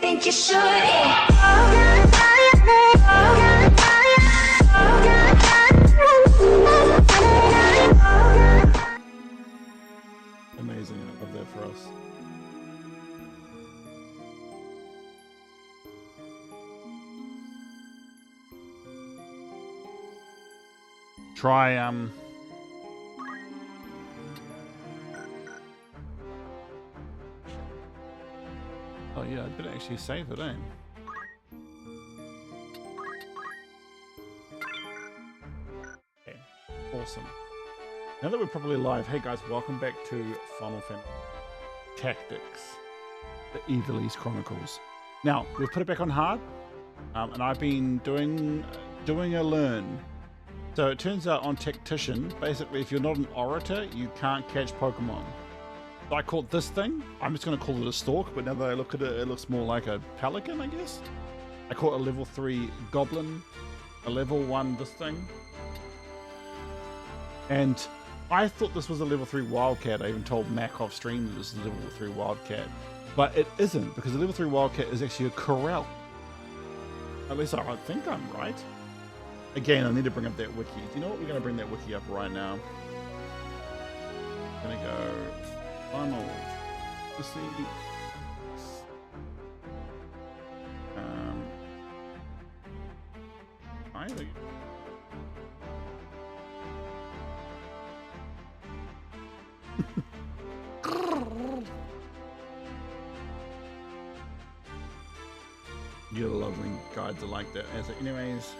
think you should. Yeah. Amazing, I love that for us. Try oh yeah, I did actually save it, eh? Okay, awesome. Now that we're probably live, hey guys, welcome back to Final Fantasy Tactics, the Evilise Chronicles. Now, we've put it back on hard, and I've been doing a learn. So it turns out on Tactician, basically if you're not an orator, you can't catch Pokemon. So I caught this thing. I'm just going to call it a stork, but now that I look at it, it looks more like a pelican, I guess. I caught a level 3 goblin, a level 1 this thing. And I thought this was a level 3 wildcat. I even told Mac off stream that this is a level 3 wildcat. But it isn't, because the level 3 wildcat is actually a corral. At least I think I'm right. Again, I need to bring up that wiki. Do you know what? We're going to bring that wiki up right now. I'm going to go Final. Let's see. I think. You're loving guides are like that. Anyways.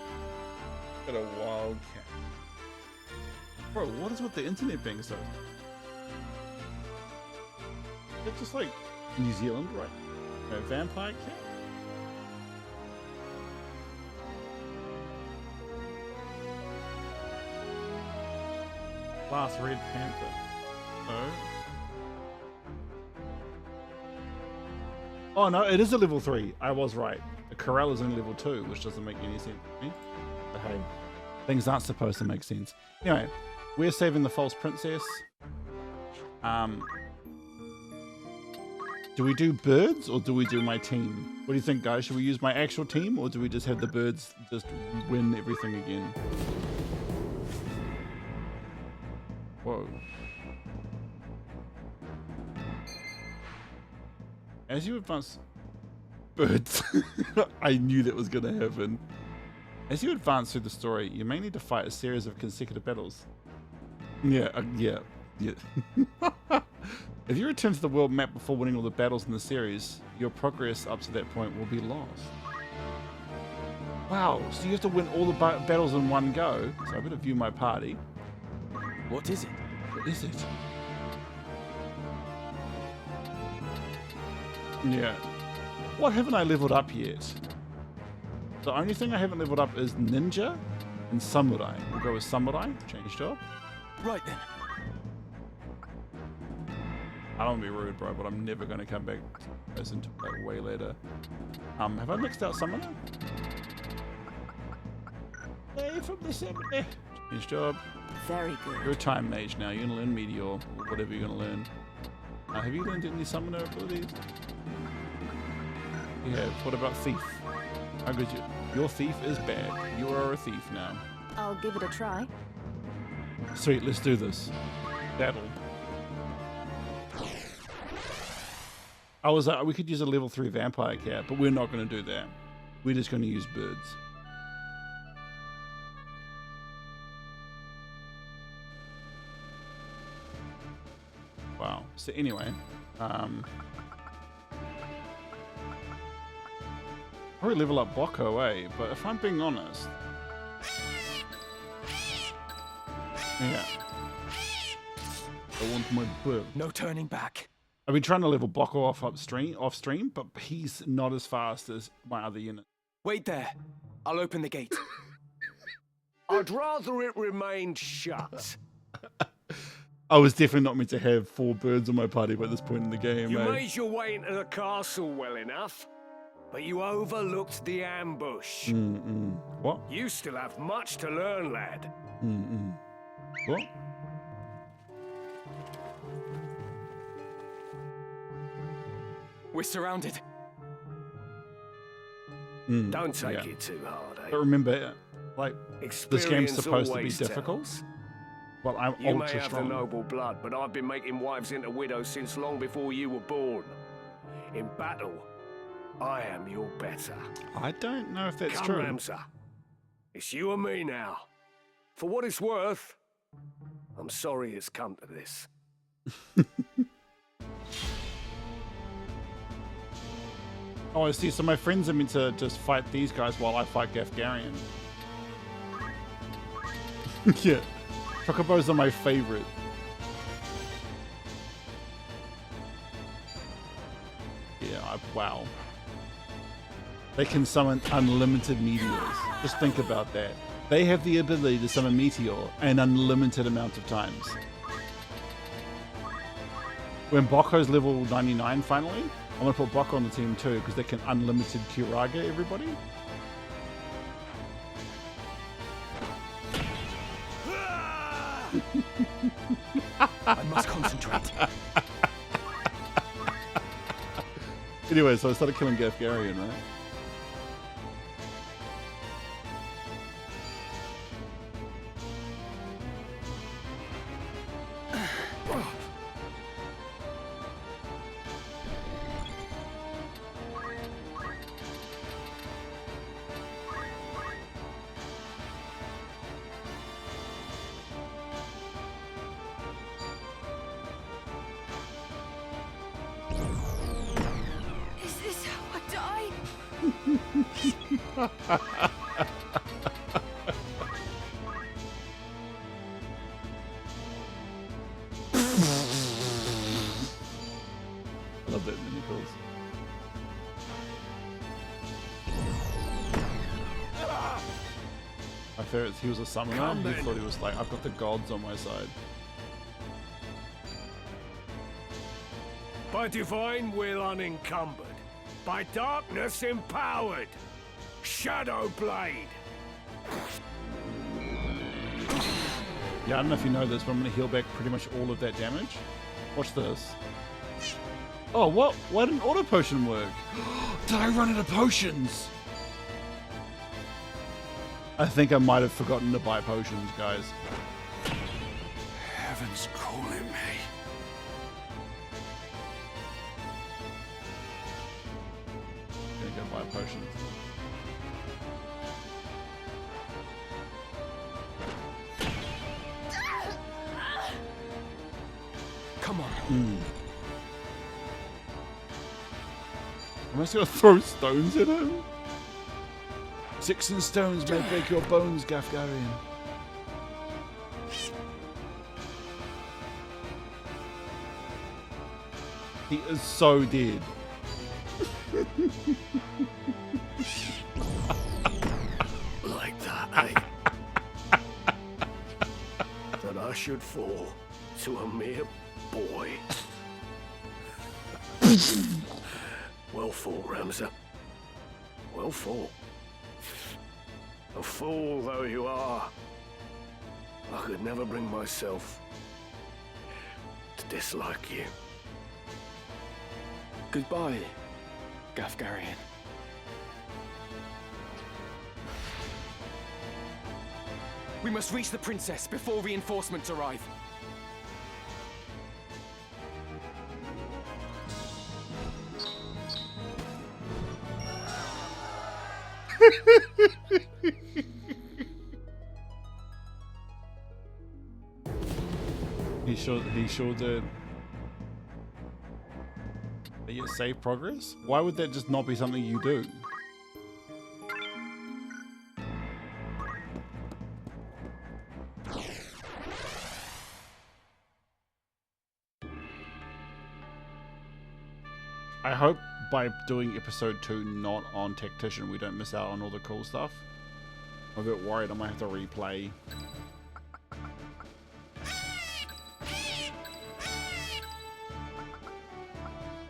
Got a wildcat. Bro, what is with the internet being so? It's just like New Zealand, right? A vampire cat? Last red panther. Oh no, it is a level 3. I was right. The corral is in level 2, which doesn't make any sense to me. But hey, things aren't supposed to make sense. Anyway, we're saving the false princess. Do we do birds or do we do my team? What do you think, guys? Should we use my actual team or do we just have the birds just win everything again? Whoa. As you advance... Birds. I knew that was going to happen. As you advance through the story, you may need to fight a series of consecutive battles. Yeah. If you return to the world map before winning all the battles in the series, your progress up to that point will be lost. Wow, so you have to win all the battles in one go. So I better view my party. What is it? What is it? Yeah. What haven't I leveled up yet? The only thing I haven't leveled up is Ninja and Samurai. We'll go with Samurai. Change job. Right then. I don't want to be rude, bro, but I'm never going to come back as into that way later. Have I mixed out Samurai? Hey, from the Samurai. Change job. Very good. You're a time mage now. You're going to learn Meteor, or whatever you're going to learn. Have you learned any Summoner abilities? Yeah, what about Thief? How good your thief is bad. You are a thief now. I'll give it a try. Sweet, let's do this. Battle. We could use a level 3 vampire cat, but we're not going to do that. We're just going to use birds. Wow. So anyway, probably level up Boko, eh? But if I'm being honest, yeah, I want my bird. No turning back. I've been trying to level Boko off stream, but he's not as fast as my other unit. Wait there. I'll open the gate. I'd rather it remained shut. I was definitely not meant to have 4 birds on my party by this point in the game. You eh? made your way into the castle well enough, but you overlooked the ambush. What? You still have much to learn, lad. What? We're surrounded. Don't take yeah. it too hard, eh? But remember, like, this game's Experience supposed to be always difficult. tells. Well, I'm You may ultra have strong. the noble blood, but I've been making wives into widows since long before you were born. In battle, I am your better. I don't know if that's Come, true. Ramsar. It's you and me now. For what it's worth, I'm sorry it's come to this. Oh, I see. So my friends are meant to just fight these guys while I fight Gafgarian. Yeah. Chocobos are my favorite. Yeah, wow. They can summon unlimited meteors. Just think about that. They have the ability to summon meteor an unlimited amount of times. When Bokko's level 99 finally, I'm gonna put Bokko on the team too because they can unlimited Kiraga everybody. I must concentrate. Anyway, so I started killing Gafgarian, right? Is this how I die? I love that mini calls. My favorite, he was a summoner. Come He then. thought he was like, I've got the gods on my side. By divine will unencumbered. By darkness empowered. Shadow Blade. Yeah, I don't know if you know this, but I'm going to heal back pretty much all of that damage. Watch this. Oh, what? Why didn't auto potion work? Did I run out of potions? I think I might have forgotten to buy potions, guys. Heaven's calling me. Gonna go buy potions. Come on. I'm just gonna throw stones at him. Sticks and stones may break your bones, Gafgarian. He is so dead. Like that, eh? That I should fall to a mere boy. Well fought, Ramsar. Well fought. A fool though you are, I could never bring myself to dislike you. Goodbye, Gafgarian. We must reach the princess before reinforcements arrive. He sure did. But yeah, save progress? Why would that just not be something you do? I hope by doing episode 2 not on Tactician we don't miss out on all the cool stuff. I'm a bit worried I might have to replay.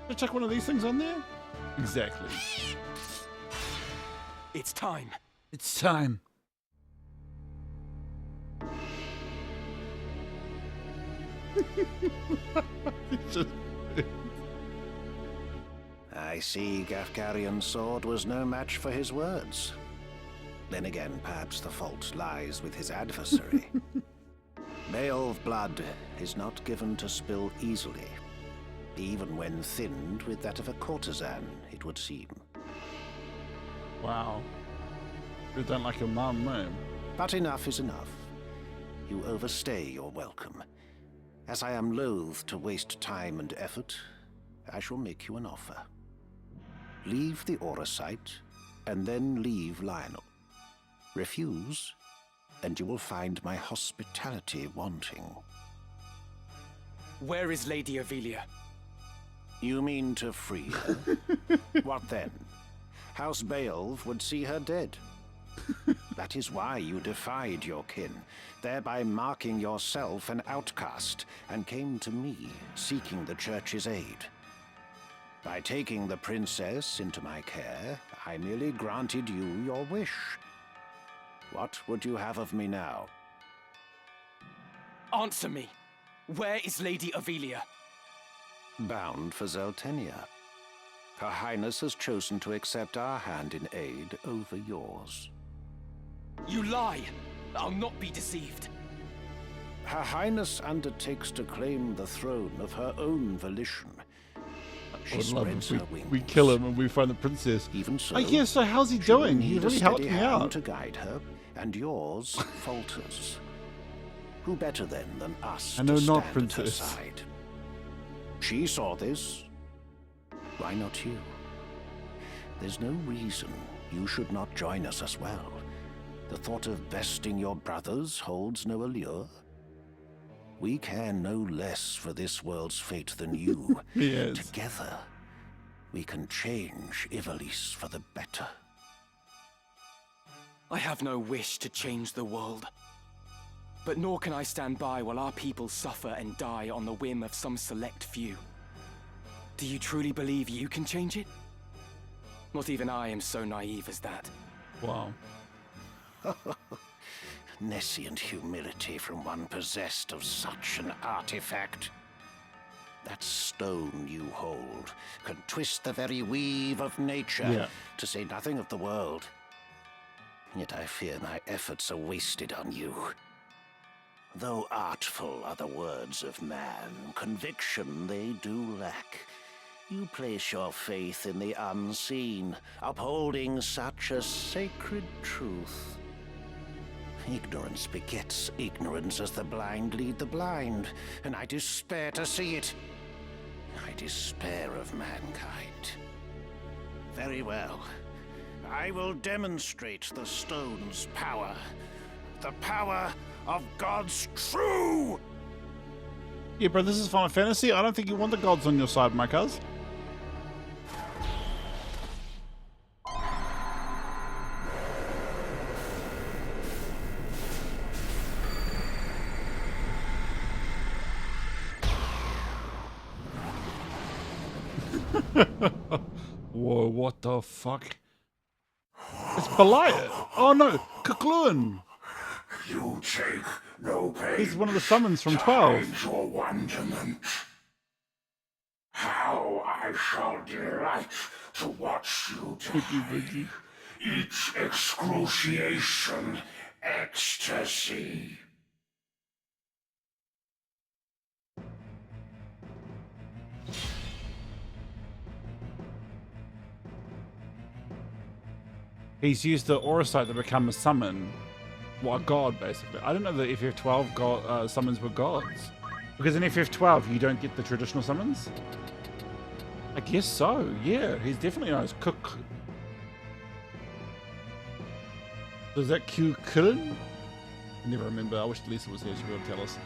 Should I check one of these things on there? Exactly. It's time. It's time. It's just... I see Gafgarion's sword was no match for his words. Then again, perhaps the fault lies with his adversary. Beowulf blood is not given to spill easily, even when thinned with that of a courtesan, it would seem. Wow. You don't like your mum, no? But enough is enough. You overstay your welcome. As I am loath to waste time and effort, I shall make you an offer. Leave the Aura site, and then leave Lionel. Refuse, and you will find my hospitality wanting. Where is Lady Avelia? You mean to free her? What then? House Beowulf would see her dead. That is why you defied your kin, thereby marking yourself an outcast, and came to me, seeking the Church's aid. By taking the princess into my care, I merely granted you your wish. What would you have of me now? Answer me. Where is Lady Avelia? Bound for Zeltenia. Her Highness has chosen to accept our hand in aid over yours. You lie! I'll not be deceived. Her Highness undertakes to claim the throne of her own volition. She spreads her wings. We kill him and we find the princess. Even so, I guess, so how's he she will doing? He need a really helped steady me hand out. to guide her, and yours falters. Who better then than us I know to not, stand princess. at her side? She saw this. Why not you? There's no reason you should not join us as well. The thought of besting your brothers holds no allure. We care no less for this world's fate than you. Yes. Together, we can change Ivalice for the better. I have no wish to change the world. But nor can I stand by while our people suffer and die on the whim of some select few. Do you truly believe you can change it? Not even I am so naive as that. Wow. Nescient humility from one possessed of such an artifact. That stone you hold can twist the very weave of nature, to say nothing of the world. Yet I fear my efforts are wasted on you. Though artful are the words of man, conviction they do lack. You place your faith in the unseen, upholding such a sacred truth. Ignorance begets ignorance as the blind lead the blind, and I despair to see it. I despair of mankind. Very well. I will demonstrate the stone's power. The power of God's true! Yeah, bro, this is Final Fantasy. I don't think you want the gods on your side, my cuz. Whoa, what the fuck? It's Belial. Oh no, Kukluan. You take no pain. He's one of the summons from 12. Your wonderment. How I shall delight to watch you die. Each excruciation, ecstasy. He's used the aura site to become a summon. Well, a god, basically. I don't know that FF12 summons were gods. Because in FF12, you don't get the traditional summons? I guess so, yeah. He's definitely knows Cook. Is that Q Killen? I never remember. I wish Lisa was here. She would tell us.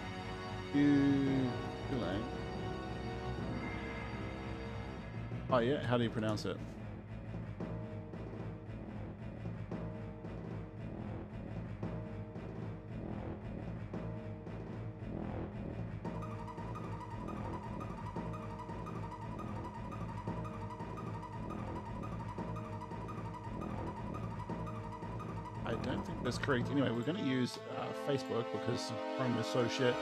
Oh, yeah? How do you pronounce it? I don't think that's correct. Anyway, we're going to use Facebook because Chrome is so shit.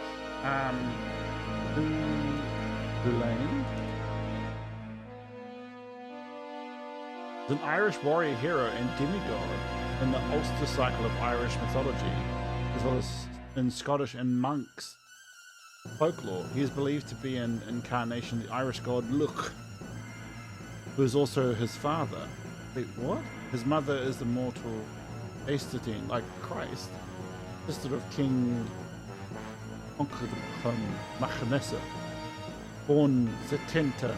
Valen. is an Irish warrior hero and demigod in the Ulster cycle of Irish mythology, as well as in Scottish and Manx folklore. He is believed to be an incarnation of the Irish god Luch, who is also his father. Wait, what? His mother is the mortal Astatine, like Christ, sister of King Machnessa. Born Setenta,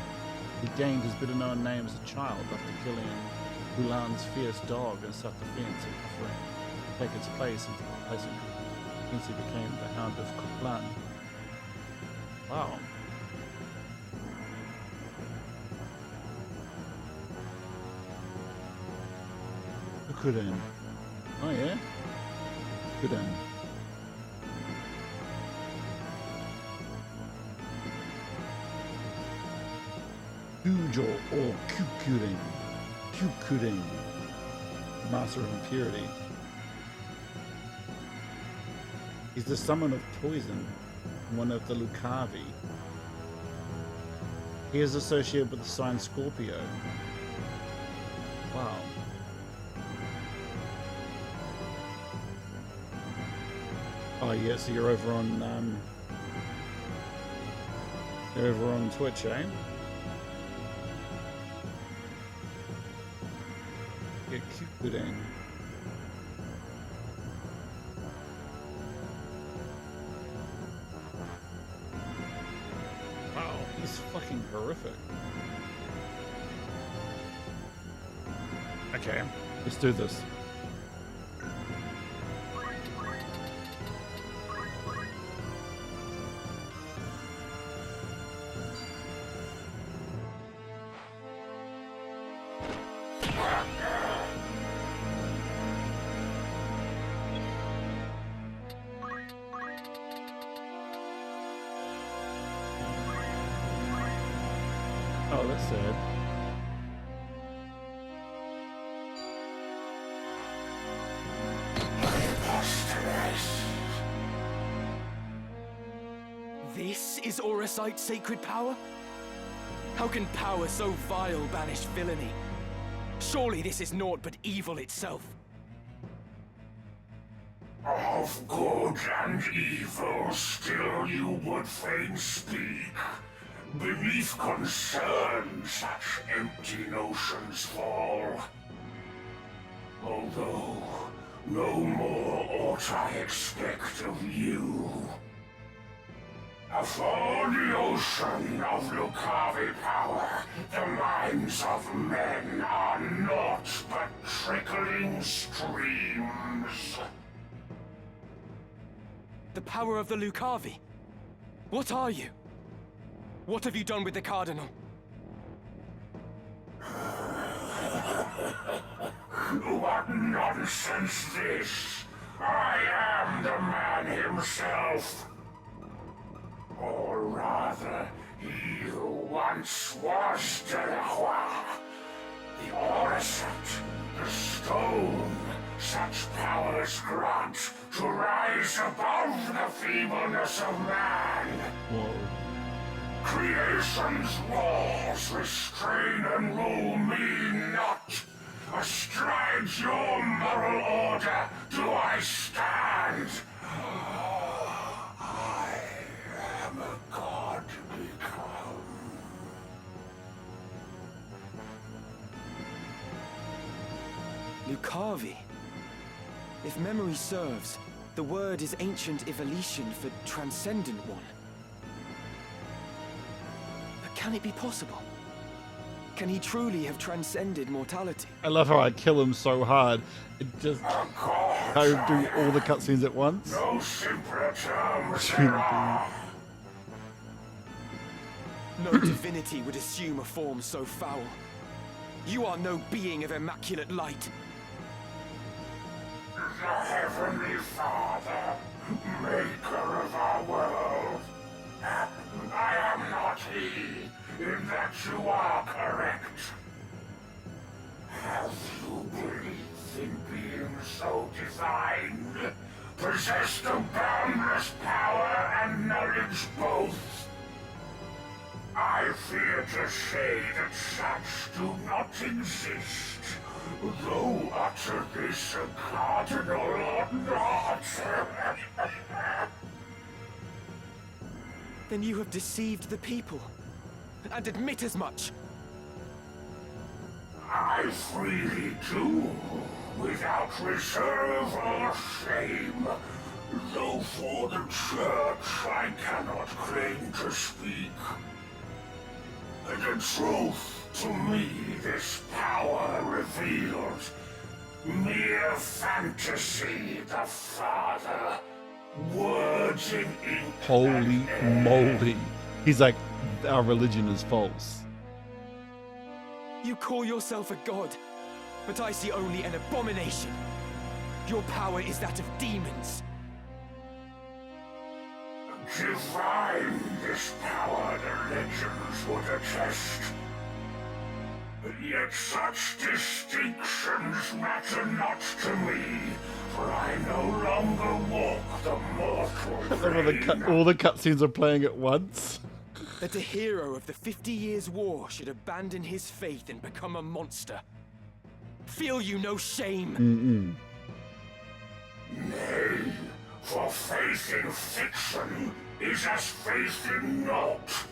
he gained his better known name as a child after killing Ulan's fierce dog and set the fence and offering to take its place into the pleasant. Hence he became the Hound of Cwplan. Wow. Kukurin. Oh yeah? Kukurin. Ujo or Kukurin. Kukurin. Master of Impurity. He's the summon of poison, one of the Lucavi. He is associated with the sign Scorpio. Wow. Oh yeah, so you're over on Twitch, eh? Get cute in. Wow, he's fucking horrific. Okay, let's do this. Oh, that's sad. This is Oracite's sacred power? How can power so vile banish villainy? Surely this is naught but evil itself. Of good and evil still you would fain speak. Beneath concern such empty notions fall. Although no more ought I expect of you. Afore the ocean of Lucavi power, the minds of men are naught but trickling streams. The power of the Lucavi? What are you? What have you done with the Cardinal? What nonsense this! I am the man himself. Or rather, he who once was Delacroix. The Oracite, the stone, such powers grant to rise above the feebleness of man. Whoa. Creation's laws restrain and rule me not. Astride your moral order do I stand. I am a god become. Lucavi? If memory serves, the word is ancient evolution for transcendent one. But can it be possible? Can he truly have transcended mortality? I love how I kill him so hard. It just I do all the cutscenes at once. No simpler terms there are. No divinity would assume a form so foul. You are no being of immaculate light. The Heavenly Father, maker of our world. I am not he, in that you are correct. Have you belief in being so divine, possessed of boundless power and knowledge both? I I fear to say that such do not exist, though utter this a cardinal or not. Then you have deceived the people, and admit as much. I freely do, without reserve or shame. Though for the Church I cannot claim to speak. The truth to me this power revealed. Mere fantasy, the Father. Words in ink. Holy moly. He's like, our religion is false. You call yourself a god, but I see only an abomination. Your power is that of demons. Divine this power the legends would attest. Yet such distinctions matter not to me, for I no longer walk the mortal plane. All the cutscenes are playing at once. That a hero of the 50 Years' War should abandon his faith and become a monster. Feel you no shame? Nay, for faith in fiction is as faith in naught.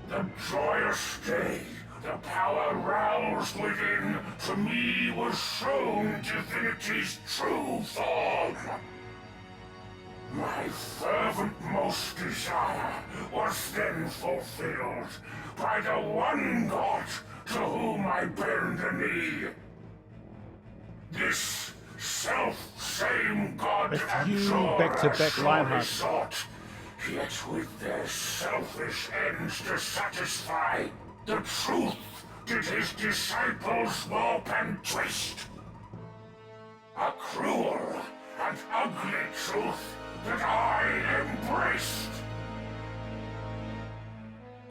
The joyous day, the power roused within, to me was shown divinity's true form. My fervent most desire was then fulfilled by the one God to whom I bend the knee. This self-same God That's and you, Zora back-to-back surely Lionheart. sought, yet with their selfish ends to satisfy, the truth did his disciples warp and twist. A cruel and ugly truth that I embraced.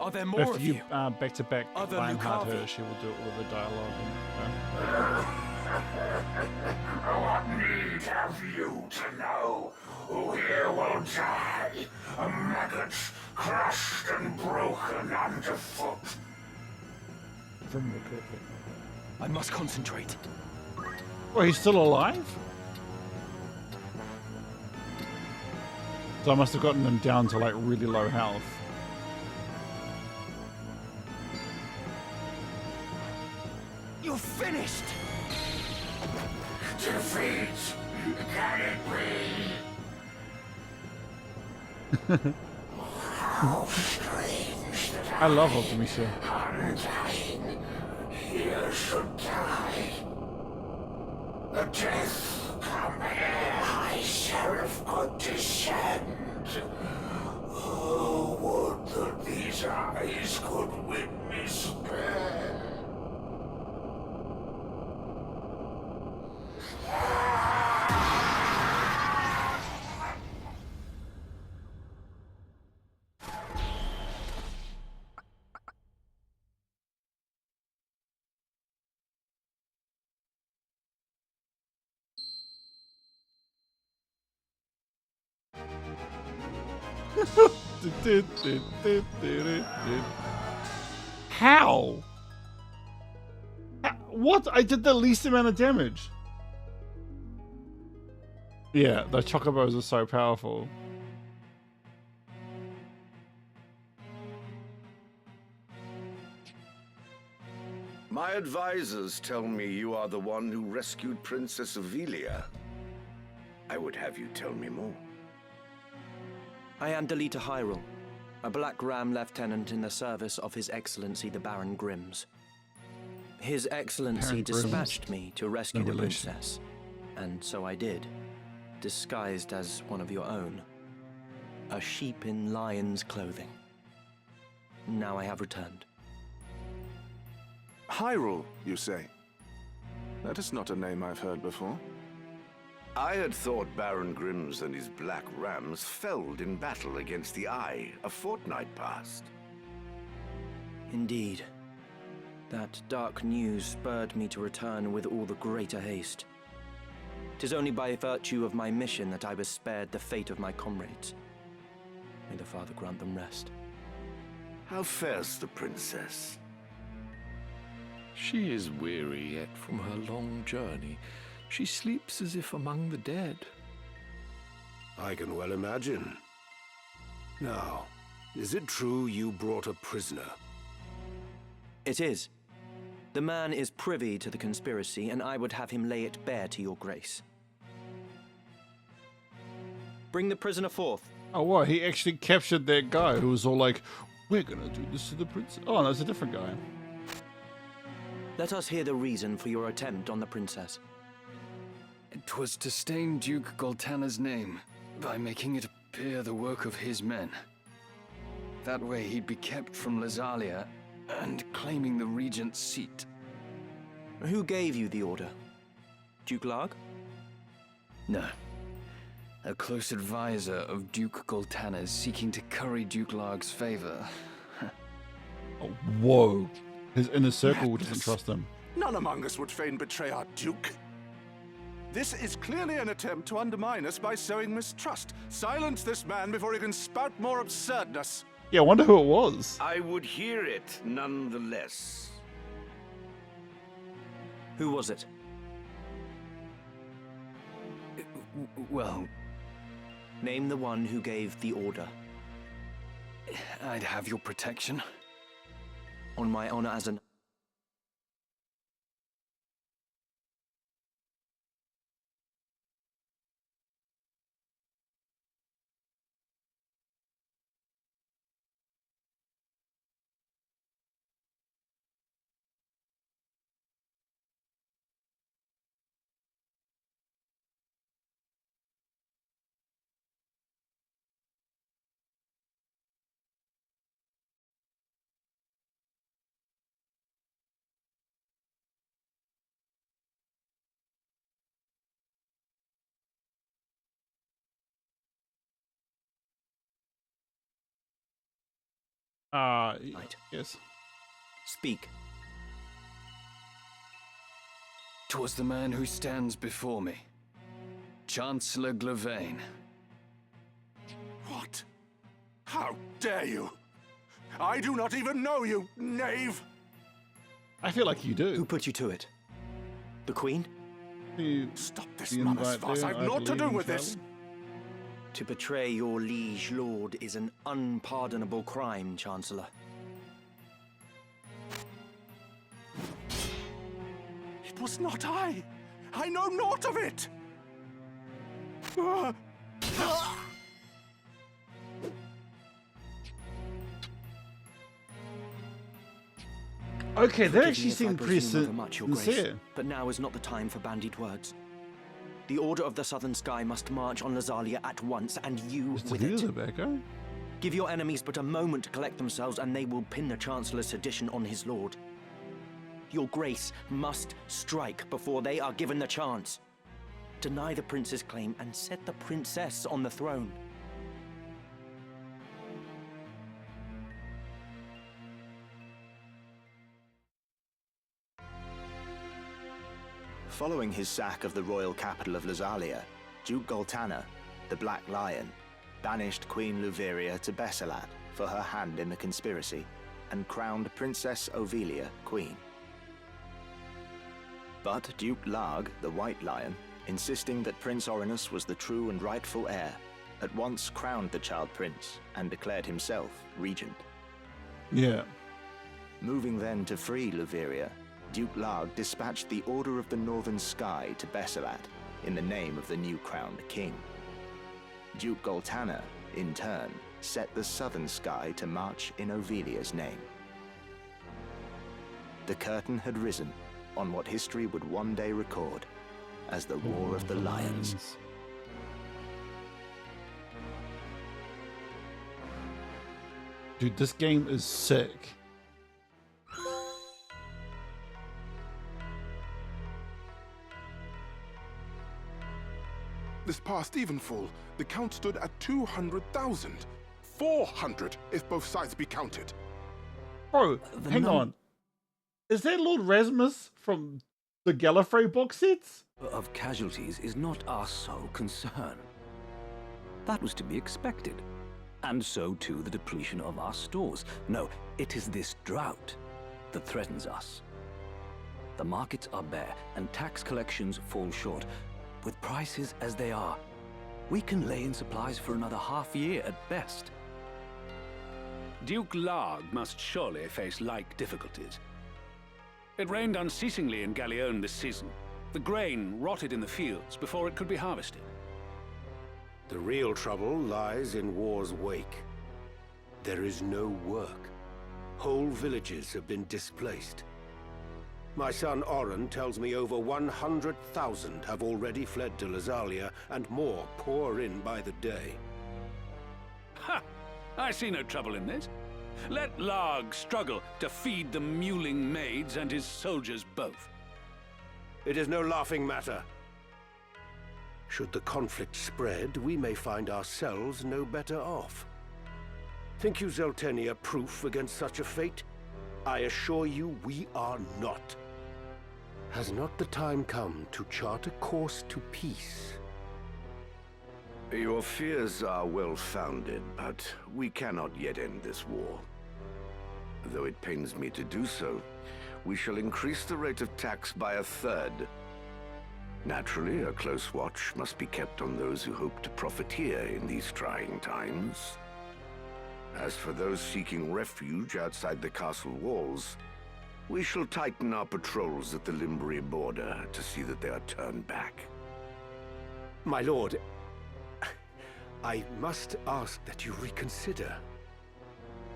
Are there more If of you you? back-to-back Other Lionheart her, Lucavi. she will do all the dialogue. What need have you to know? Who here will die? A maggot crushed and broken underfoot. From the perfect. I must concentrate. Oh, he's still alive? So I must have gotten him down to like really low health. You're finished! Defeat! Can it be? How strange that I love Optimisha. undying here should die. A death come ere High Sheriff could descend. Oh, would that these eyes could witness pain. How? What? I did the least amount of damage. Yeah, the chocobos are so powerful. My advisors tell me you are the one who rescued Princess Velia. I would have you tell me more. I am Delita Hyrule, a Black Ram lieutenant in the service of His Excellency the Baron Grimms. His Excellency Baron Grimms. dispatched me to rescue No the relation. princess, and so I did, disguised as one of your own. A sheep in lion's clothing. Now I have returned. Hyrule, you say? That is not a name I've heard before. I had thought Baron Grimms and his Black Rams felled in battle against the Eye a fortnight past. Indeed. That dark news spurred me to return with all the greater haste. 'Tis only by virtue of my mission that I was spared the fate of my comrades. May the Father grant them rest. How fares the princess? She is weary yet from her long journey. She sleeps as if among the dead. I can well imagine. Now, is it true you brought a prisoner? It is. The man is privy to the conspiracy, and I would have him lay it bare to your grace. Bring the prisoner forth. Oh, what? He actually captured that guy who was all like, we're gonna do this to the princess. Oh, no, it's a different guy. Let us hear the reason for your attempt on the princess. 'Twas to stain Duke Goltana's name by making it appear the work of his men. That way he'd be kept from Lazalia and claiming the regent's seat. Who gave you the order? Duke Larg? No. A close advisor of Duke Goltana's seeking to curry Duke Larg's favor. Oh, whoa. His inner circle doesn't trust him. None among us would fain betray our duke. This is clearly an attempt to undermine us by sowing mistrust. Silence this man before he can spout more absurdness. Yeah, I wonder who it was. I would hear it nonetheless. Who was it? Well, Name the one who gave the order. I'd have your protection. On my honor as an... Right. Yes. Speak. 'Twas the man who stands before me. Chancellor Glavain. What? How dare you? I do not even know you, knave! I feel like you do. Who put you to it? The Queen? Stop this mother's farce. I've naught to do with this. To betray your liege lord is an unpardonable crime, Chancellor. It was not I. I know naught of it. Okay, that Forgive actually me if I seemed pretty presume overmuch, Your Grace, sincere. but now is not the time for bandied words. The Order of the Southern Sky must march on Lazalia at once, and you with it. Give your enemies but a moment to collect themselves, and they will pin the Chancellor's sedition on his lord. Your Grace must strike before they are given the chance. Deny the prince's claim and set the princess on the throne. Following his sack of the royal capital of Lazalia, Duke Goltana, the Black Lion, banished Queen Luveria to Besselat for her hand in the conspiracy, and crowned Princess Ovelia queen. But Duke Larg, the White Lion, insisting that Prince Orinus was the true and rightful heir, at once crowned the child prince and declared himself regent. Yeah. Moving then to free Luveria, Duke Larg dispatched the Order of the Northern Sky to Besselat in the name of the new crowned king. Duke Goltana, in turn, set the Southern Sky to march in Ovelia's name. The curtain had risen on what history would one day record as the War of the Lions. Dude, this game is sick. This past evenfall, the count stood at 200,000. 400 if both sides be counted. Bro, hang on. Is that Lord Rasmus from the Gallifrey box sets? Of casualties is not our sole concern. That was to be expected. And so too the depletion of our stores. No, it is this drought that threatens us. The markets are bare, and tax collections fall short. With prices as they are, we can lay in supplies for another half year at best. Duke Larg must surely face like difficulties. It rained unceasingly in Galleon this season. The grain rotted in the fields before it could be harvested. The real trouble lies in war's wake. There is no work. Whole villages have been displaced. My son Oren tells me over 100,000 have already fled to Lazalia, and more pour in by the day. Ha! I see no trouble in this. Let Larg struggle to feed the mewling maids and his soldiers both. It is no laughing matter. Should the conflict spread, we may find ourselves no better off. Think you Zeltenia proof against such a fate? I assure you we are not. Has not the time come to chart a course to peace? Your fears are well-founded, but we cannot yet end this war. Though it pains me to do so, we shall increase the rate of tax by 1/3. Naturally, a close watch must be kept on those who hope to profiteer in these trying times. As for those seeking refuge outside the castle walls, we shall tighten our patrols at the Limbri border to see that they are turned back. My lord, I must ask that you reconsider.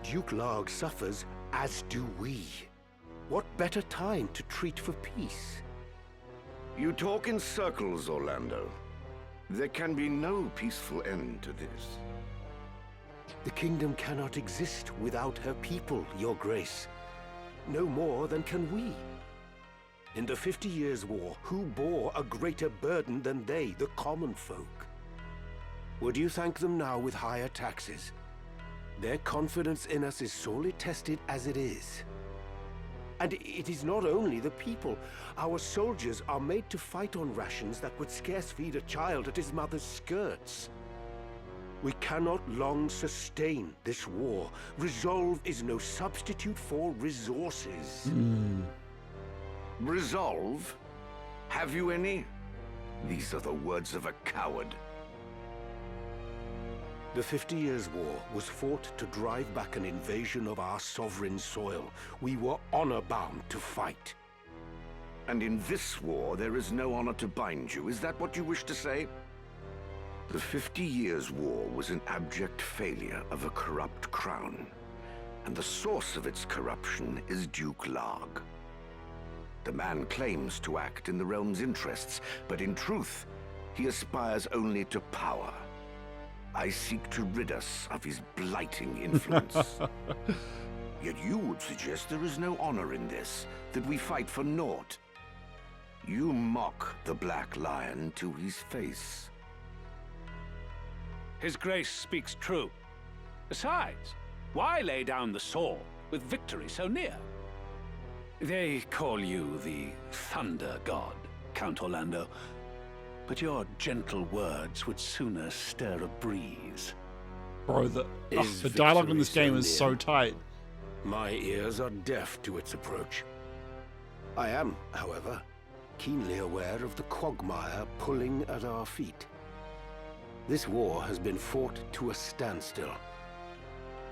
Duke Larg suffers, as do we. What better time to treat for peace? You talk in circles, Orlando. There can be no peaceful end to this. The kingdom cannot exist without her people, Your Grace. No more than can we. In the 50 Years' War, who bore a greater burden than they, the common folk? Would you thank them now with higher taxes? Their confidence in us is sorely tested as it is. And it is not only the people. Our soldiers are made to fight on rations that would scarce feed a child at his mother's skirts. We cannot long sustain this war. Resolve is no substitute for resources. Resolve? Have you any? These are the words of a coward. The 50 Years' War was fought to drive back an invasion of our sovereign soil. We were honor-bound to fight. And in this war, there is no honor to bind you. Is that what you wish to say? The 50 Years' War was an abject failure of a corrupt crown. And the source of its corruption is Duke Larg. The man claims to act in the realm's interests, but in truth, he aspires only to power. I seek to rid us of his blighting influence. Yet you would suggest there is no honor in this, that we fight for naught. You mock the Black Lion to his face. His Grace speaks true. Besides, why lay down the sword with victory so near? They call you the Thunder God, Count Orlando. But your gentle words would sooner stir a breeze. Bro, the dialogue in this game is so tight. My ears are deaf to its approach. I am, however, keenly aware of the quagmire pulling at our feet. This war has been fought to a standstill.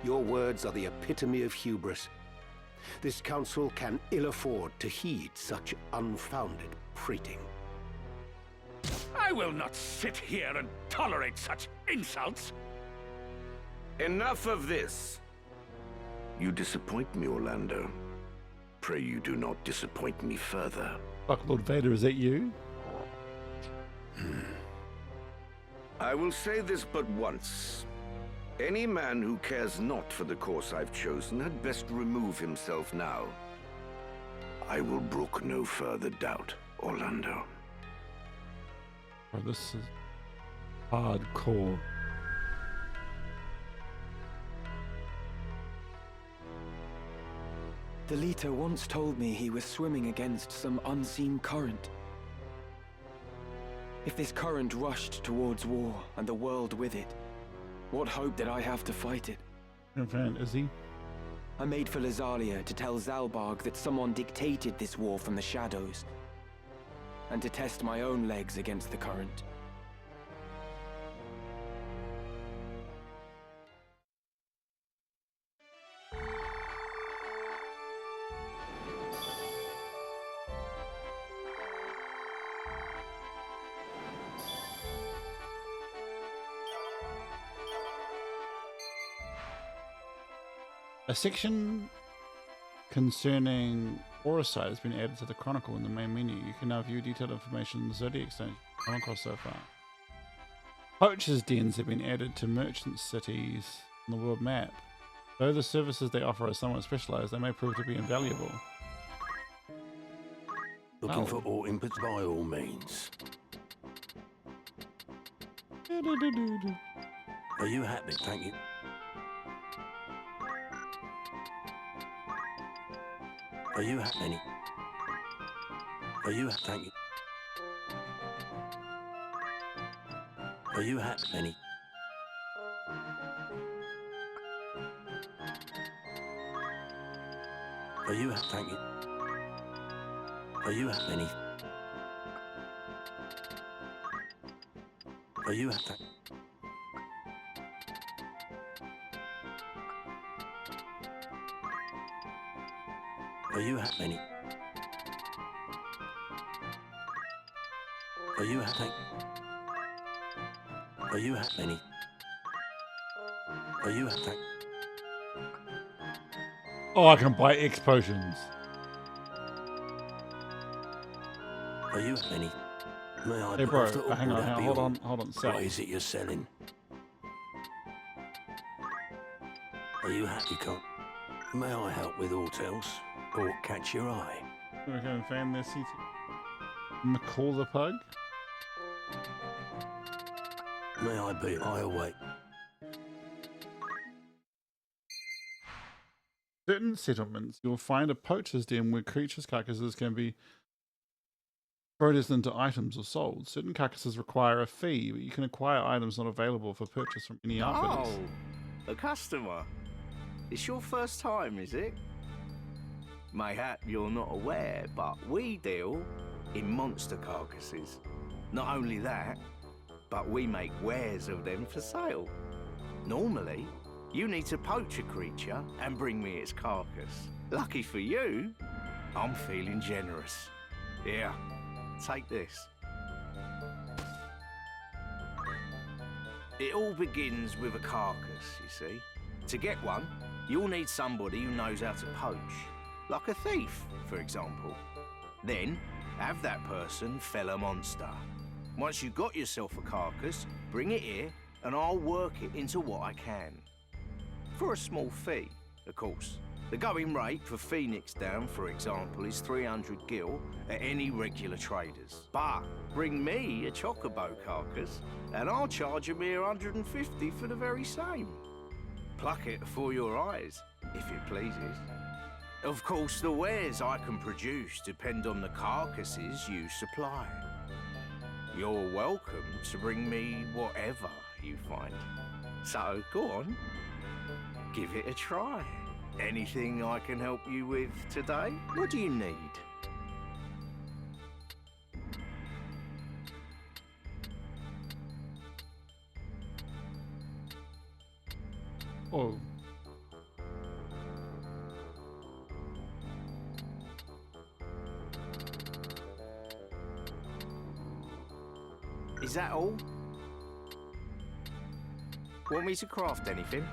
Your words are the epitome of hubris. This council can ill afford to heed such unfounded prating. I will not sit here and tolerate such insults. Enough of this. You disappoint me, Orlando. Pray you do not disappoint me further. Fuck, Lord Vader, is that you? I will say this but once. Any man who cares not for the course I've chosen had best remove himself now. I will brook no further doubt, Orlando. Oh, this is hardcore. The leader once told me he was swimming against some unseen current. If this current rushed towards war, and the world with it, What hope did I have to fight it? Fan, is he? I made for Lazalia to tell Zalbarg that someone dictated this war from the shadows, and to test my own legs against the current. A section concerning Oricide has been added to the Chronicle in the main menu. You can now view detailed information on the Zodiac Exchange come across so far. Poachers' dens have been added to merchant cities on the world map. Though the services they offer are somewhat specialized, they may prove to be invaluable. Looking for all inputs by all means. Are you happy? Thank you. Are you happy? Are you happy? Thank you. Are you happy? Are you happy? Thank you. Are you happy? Are you happy? Are you happy? Are you happy? Are you happy? Are you happy? Oh, I can buy X potions. Are you happy? May I Hey bro, after all hang that on, be hold all? on, sell. What is it you're selling? Are you happy, Con? May I help with aught else? Or catch your eye? We're going to fan their CT. McCall the pug. May I be? I await. Certain settlements, you'll find a poacher's den where creatures' carcasses can be processed into items or sold. Certain carcasses require a fee, but you can acquire items not available for purchase from any outfitters. Oh, a customer. It's your first time, is it? Mayhap you're not aware, but we deal in monster carcasses. Not only that, but we make wares of them for sale. Normally, you need to poach a creature and bring me its carcass. Lucky for you, I'm feeling generous. Here, take this. It all begins with a carcass, you see. To get one, you'll need somebody who knows how to poach. Like a thief, for example. Then, have that person fell a monster. Once you've got yourself a carcass, bring it here, and I'll work it into what I can. For a small fee, of course. The going rate for Phoenix Down, for example, is 300 gil at any regular traders. But bring me a chocobo carcass, and I'll charge a mere 150 for the very same. Pluck it before your eyes, if it pleases. Of course, the wares I can produce depend on the carcasses you supply. You're welcome to bring me whatever you find. So, go on. Give it a try. Anything I can help you with today? What do you need? Oh. Is that all? Want me to craft anything?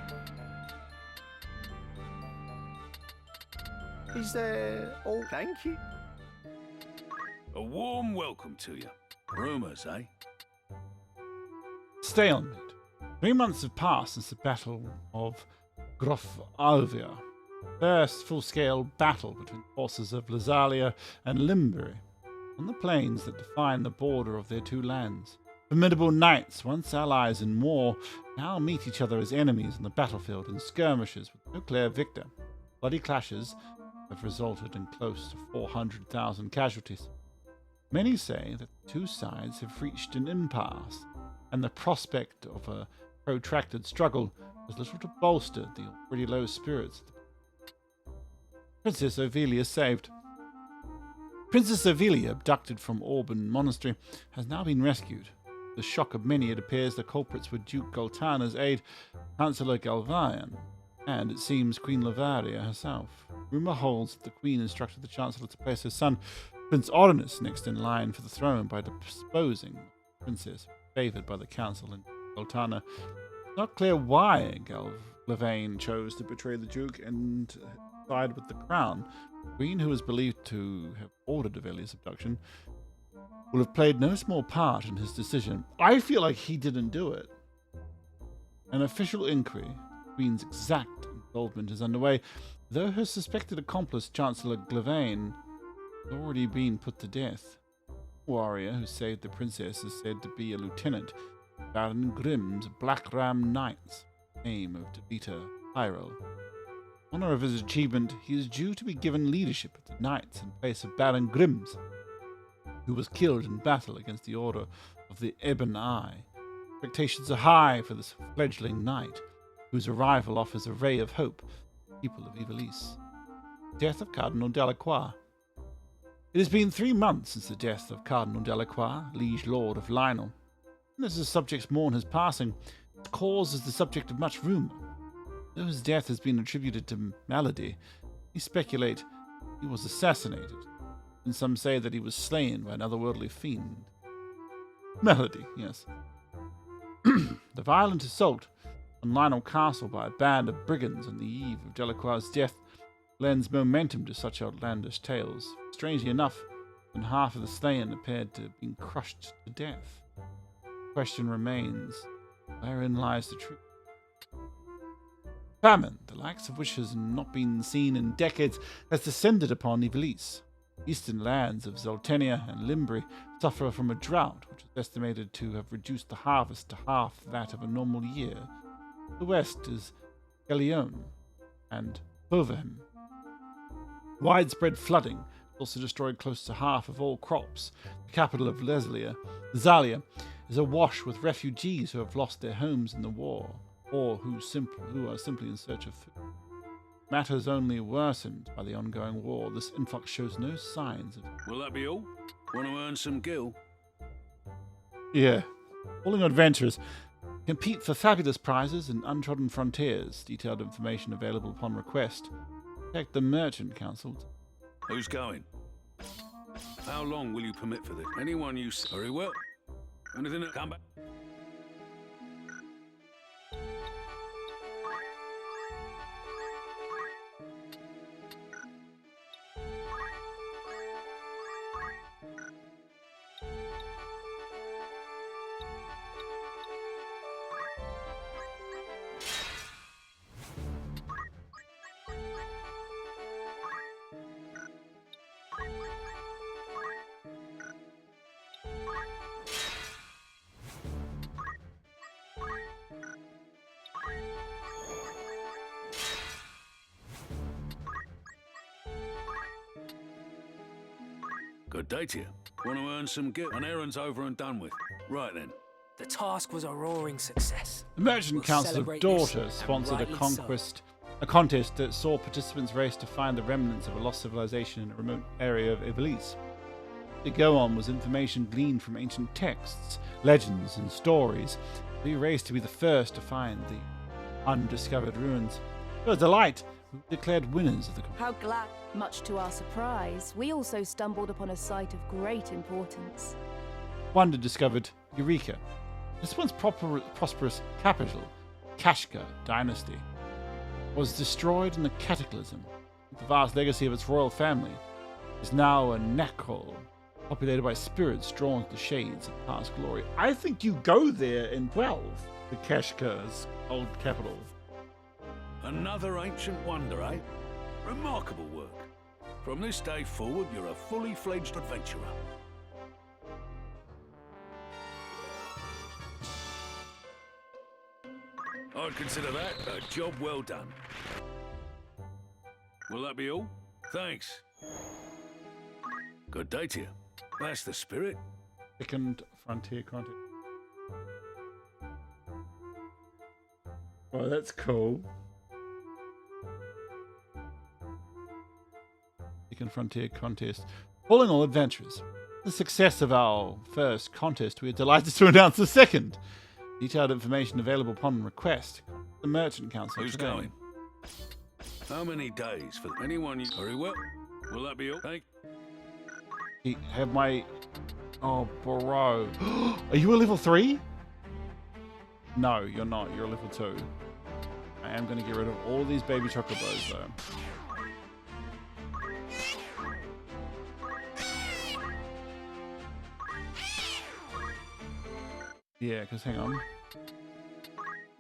Is there... Oh, thank you. A warm welcome to you. Rumours, eh? Stalemate. 3 months have passed since the Battle of Grofalvia. First full-scale battle between the forces of Lazalia and Limbury on the plains that define the border of their two lands. Formidable knights, once allies in war, now meet each other as enemies on the battlefield in skirmishes with no clear victor. Bloody clashes have resulted in close to 400,000 casualties. Many say that the two sides have reached an impasse, and the prospect of a protracted struggle was little to bolster the already low spirits. Princess Ophelia saved. Princess Ophelia, abducted from Auburn Monastery, has now been rescued. The shock of many, it appears the culprits were Duke Goltana's aide, Councillor Galvayan, and, it seems, Queen Lavaria herself. Rumour holds that the Queen instructed the Chancellor to place her son, Prince Orinus, next in line for the throne by disposing the princess favoured by the Council and Goltana. It's not clear why Galvain chose to betray the Duke and side with the crown. The Queen, who is believed to have ordered Avelia's abduction, will have played no small part in his decision. I feel like he didn't do it. An official inquiry into the Queen's exact involvement is underway, though her suspected accomplice, Chancellor Galvain, has already been put to death. The warrior who saved the princess is said to be a lieutenant, Baron Grimm's Black Ram Knights, name of Devita Hyrule. In honor of his achievement, he is due to be given leadership of the Knights in place of Baron Grimm's, who was killed in battle against the Order of the Ebon Eye. Expectations are high for this fledgling knight, whose arrival offers a ray of hope to the people of Ivalice. Death of Cardinal Delacroix. It has been 3 months since the death of Cardinal Delacroix, liege lord of Lionel. And as his subjects mourn his passing, its cause is the subject of much rumour. Though his death has been attributed to malady, we speculate he was assassinated, and some say that he was slain by an otherworldly fiend. Malady, yes. The violent assault on Lionel Castle by a band of brigands on the eve of Delacroix's death lends momentum to such outlandish tales. Strangely enough, when half of the slain appeared to have been crushed to death. The question remains, wherein lies the truth? Famine, the likes of which has not been seen in decades, has descended upon Ivalice. Eastern lands of Zoltenia and Limbri suffer from a drought which is estimated to have reduced the harvest to half that of a normal year. The west is Galion and Boverham. Widespread flooding also destroyed close to half of all crops. The capital of Zalia, is awash with refugees who have lost their homes in the war, or who are simply in search of food. Matters only worsened by the ongoing war. This influx shows no signs of... Will that be all? Want to earn some gil? Yeah. Calling adventurers compete for fabulous prizes and untrodden frontiers. Detailed information available upon request. Check the Merchant Council. Who's going? How long will you permit for this? Anyone you... Very well. Anything that come back? Good day to you. Want to earn some gil? An errand's over and done with. Right then. The task was a roaring success. The Merchant Council of Daughter sponsored a contest that saw participants race to find the remnants of a lost civilization in a remote area of Ivalice. To go on was information gleaned from ancient texts, legends, and stories. We raced to be the first to find the undiscovered ruins. To our delight, we were declared winners of the contest. How glad. Much to our surprise, we also stumbled upon a site of great importance. Wonder discovered Eureka. This once prosperous capital, Kashka dynasty, was destroyed in the cataclysm. The vast legacy of its royal family is now a necrole, populated by spirits drawn to the shades of past glory. I think you go there in 12, the Kashka's old capital. Another ancient wonder, eh? Remarkable work. From this day forward, you're a fully fledged adventurer. I'd consider that a job well done. Will that be all? Thanks. Good day to you. That's the spirit. Second frontier contact. Oh, that's cool. Second Frontier Contest. Calling all adventurers. The success of our first contest, we are delighted to announce the second. Detailed information available upon request. The Merchant Council. Who's today. going? How many days for anyone? Very well. Will that be all? Thank you. Have my... Oh, bro. Are you a level 3? No, you're not. You're a level 2. I am going to get rid of all these baby chocobos, though. Yeah, because hang on.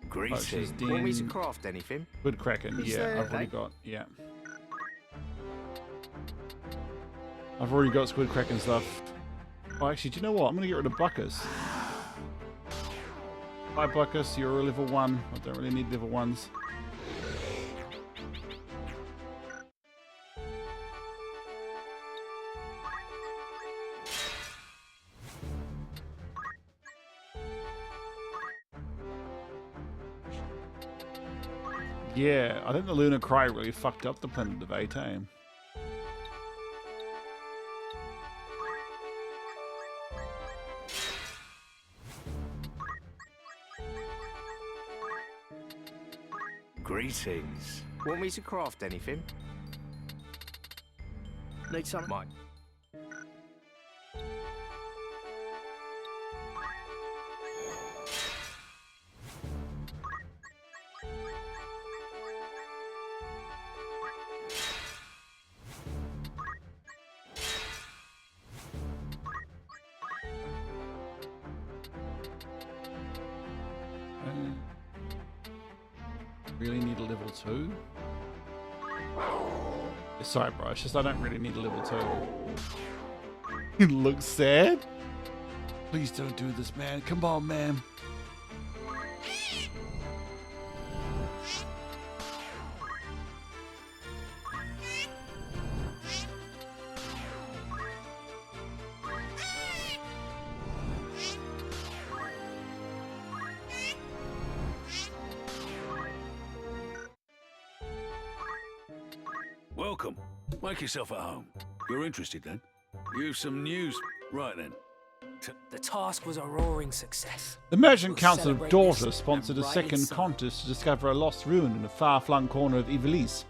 Greetings. Want me to craft anything? Good Kraken. Yeah, I've already got. Yeah. I've already got Squid Kraken stuff. Oh, actually, do you know what? I'm going to get rid of Buckus. Bye, Buckus. You're a level 1. I don't really need level 1s. Yeah, I think the Lunar Cry really fucked up the Planet of 8, eh? Greetings. Want me to craft anything? Need some? Mine. Really need a level 2? Sorry, bro. It's just I don't really need a level 2. It looks sad. Please don't do this, man. Come on, man. Welcome. Make yourself at home. You're interested then? You've some news. Right then. The task was a roaring success. The Merchant Council of Daughter sponsored a second contest to discover a lost ruin in a far-flung corner of Ivalice.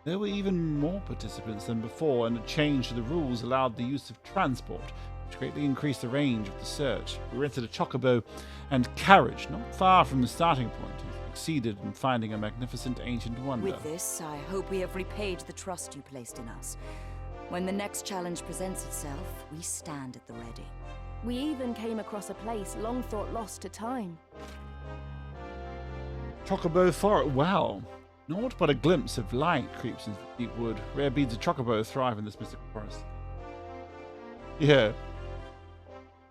There were even more participants than before, and a change to the rules allowed the use of transport, which greatly increased the range of the search. We rented a chocobo and carriage not far from the starting point, and succeeded in finding a magnificent ancient wonder. With this, I hope we have repaid the trust you placed in us. When the next challenge presents itself, we stand at the ready. We even came across a place long thought lost to time. Chocobo Forest. Wow. Naught but a glimpse of light creeps into the deep wood. Rare beads of chocobo thrive in this mystical forest. Yeah.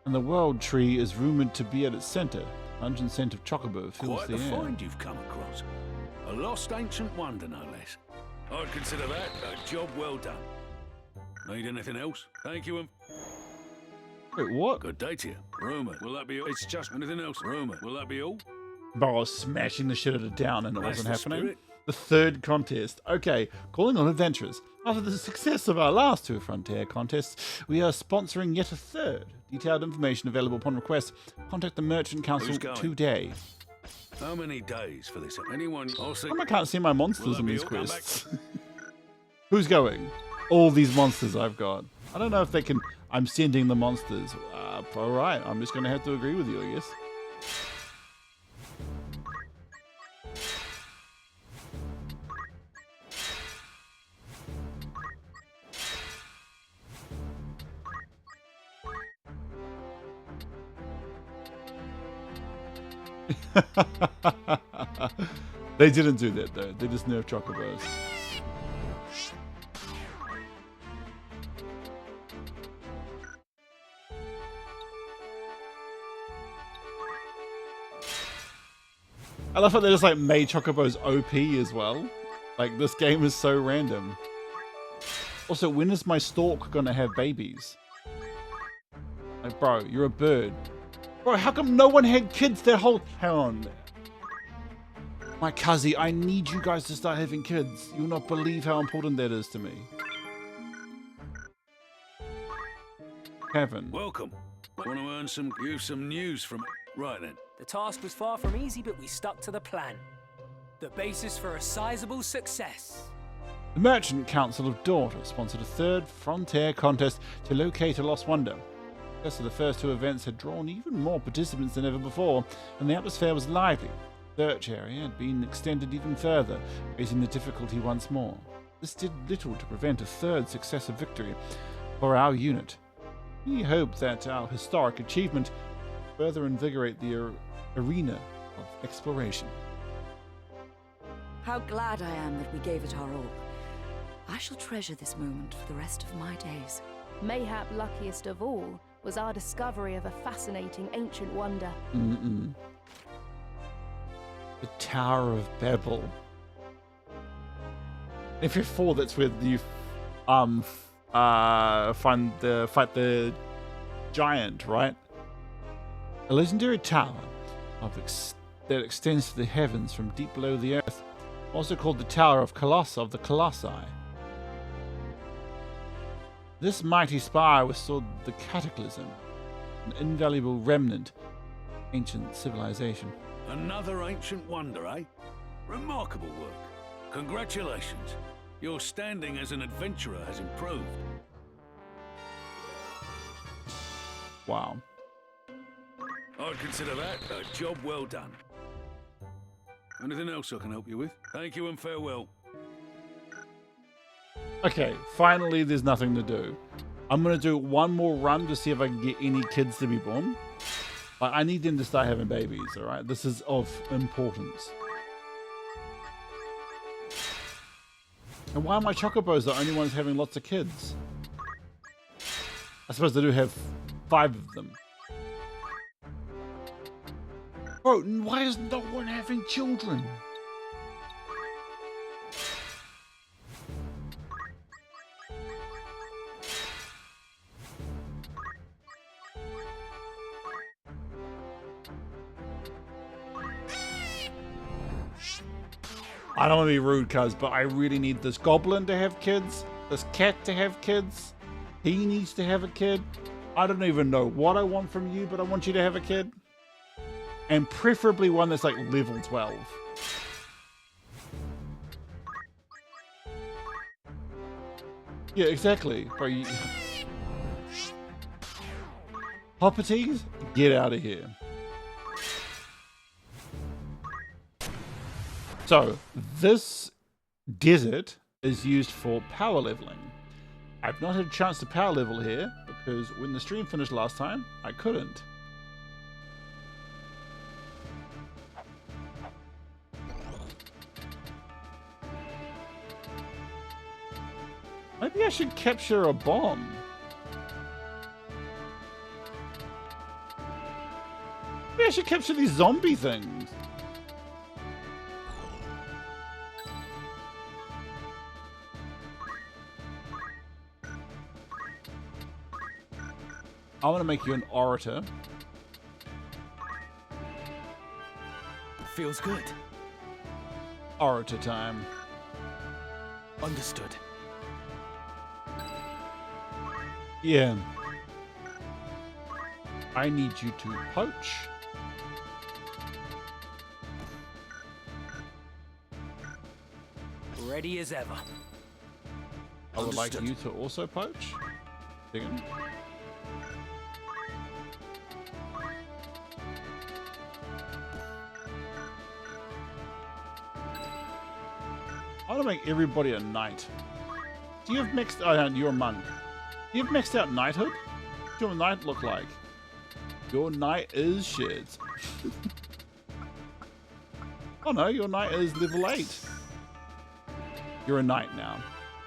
And the world tree is rumored to be at its center. Pungent scent of chocobo fills Quite the the air. find you've come across. A lost ancient wonder, no less. I'd consider that a job well done. Need anything else? Thank you. Wait, what? Good day to you. Rumour. Will that be all? It's just anything else. Rumour. Will that be all? But I was smashing the shit out of down and it That's wasn't the happening. spirit. The third contest. Okay, calling on adventurers. After the success of our last two Frontier contests, we are sponsoring yet a third. Detailed information available upon request. Contact the Merchant Council Who's going? today. How many days for this? Anyone? I'll see. I can't see my monsters Will in that be these all? Come back. quests. Who's going? All these monsters I've got. I don't know if they can... I'm sending the monsters. Alright, I'm just going to have to agree with you, I guess. They didn't do that though. They just nerfed chocobos. I love how they just like made chocobos OP as well. Like this game is so random. Also, when is my stork gonna have babies? Like, bro, you're a bird. Bro, how come no one had kids that whole... Hang on. My Cuzzy, I need you guys to start having kids. You'll not believe how important that is to me. Kevin. Welcome. Want to earn some news from... Right then. The task was far from easy, but we stuck to the plan. The basis for a sizable success. The Merchant Council of Daughter sponsored a third Frontier contest to locate a lost wonder. Success of the first two events had drawn even more participants than ever before, and the atmosphere was lively. The search area had been extended even further, raising the difficulty once more. This did little to prevent a third successive victory for our unit. We hope that our historic achievement will further invigorate the arena of exploration. How glad I am that we gave it our all. I shall treasure this moment for the rest of my days. Mayhap luckiest of all was our discovery of a fascinating ancient wonder. The Tower of Babel. If you're 4, that's where you fight the giant, right? A legendary tower that extends to the heavens from deep below the earth, also called the Tower of the Colossi. This mighty spire withstood the cataclysm, an invaluable remnant of ancient civilization. Another ancient wonder, eh? Remarkable work. Congratulations. Your standing as an adventurer has improved. Wow. I'd consider that a job well done. Anything else I can help you with? Thank you and farewell. Okay, finally there's nothing to do. I'm going to do one more run to see if I can get any kids to be born. I need them to start having babies, alright? This is of importance. And why are my chocobos the only ones having lots of kids? I suppose they do have 5 of them. Bro, why is no one having children? I don't want to be rude, cuz, but I really need this goblin to have kids, this cat to have kids, he needs to have a kid. I don't even know what I want from you, but I want you to have a kid. And preferably one that's like level 12. Yeah, exactly. Bro, Hoppities, get out of here. So, this desert is used for power leveling. I've not had a chance to power level here because when the stream finished last time, I couldn't. Maybe I should capture a bomb. Maybe I should capture these zombie things. I want to make you an orator. Feels good. Orator time. Understood. Yeah. I need you to poach. Ready as ever. I would like you to also poach. Second. I want to make everybody a knight. Do you have mixed... Oh, you're a monk. Do you have maxed out knighthood? What does your knight look like? Your knight is shit. Oh no, your knight is level 8. You're a knight now.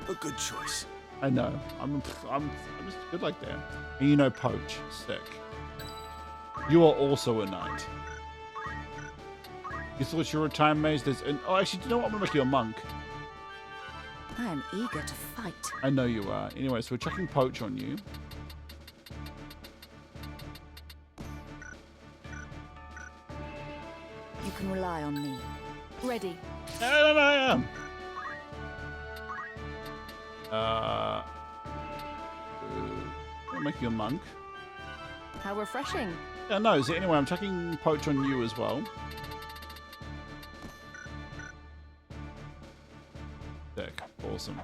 A good choice. I know. I'm just good like that. And you know poach. Sick. You are also a knight. You thought you were a time mage? Oh, actually, you know what? I'm going to make you a monk. I am eager to fight. I know you are. Anyway, so we're chucking poach on you. You can rely on me. Ready. I I'll make you a monk. How refreshing. Yeah, no, so anyway, I'm chucking poach on you as well. Sick. Awesome.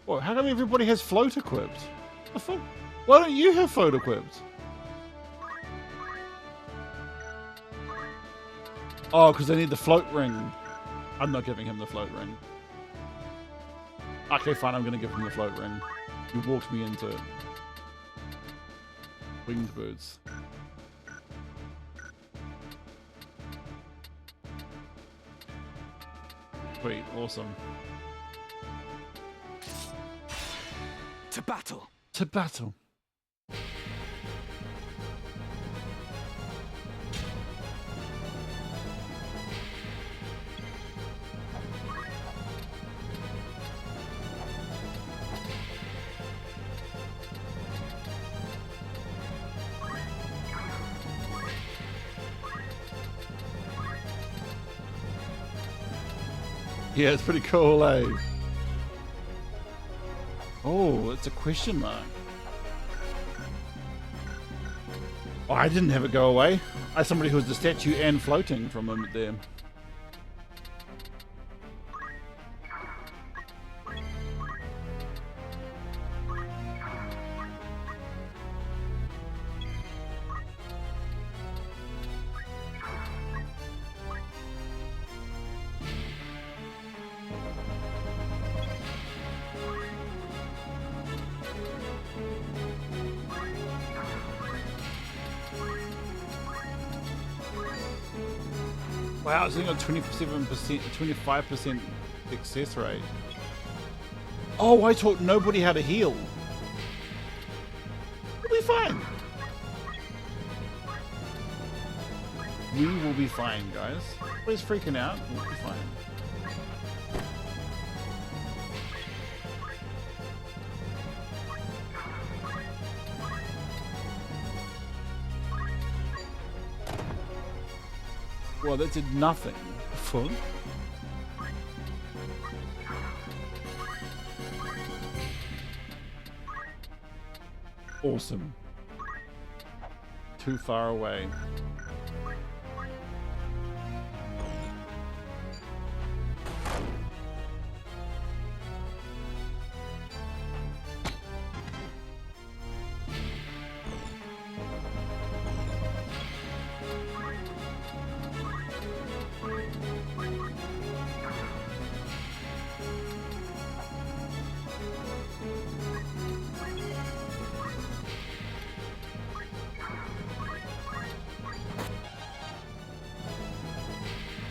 Whoa, how come everybody has float equipped? The fuck? Why don't you have float equipped? Oh, because they need the float ring. I'm not giving him the float ring. Okay, fine, I'm going to give him the float ring. You walked me into it. Winged boots. Sweet, awesome. To battle! To battle! Yeah, it's pretty cool, eh? Oh, it's a question mark. Oh, I didn't have it go away. As somebody who was the statue and floating from him there. Wow, it's only got 27%, 25% success rate. Oh, I taught nobody how to heal. We'll be fine. We will be fine, guys. Everybody's freaking out. We'll be fine. Well, that did nothing. Fun. Awesome. Too far away.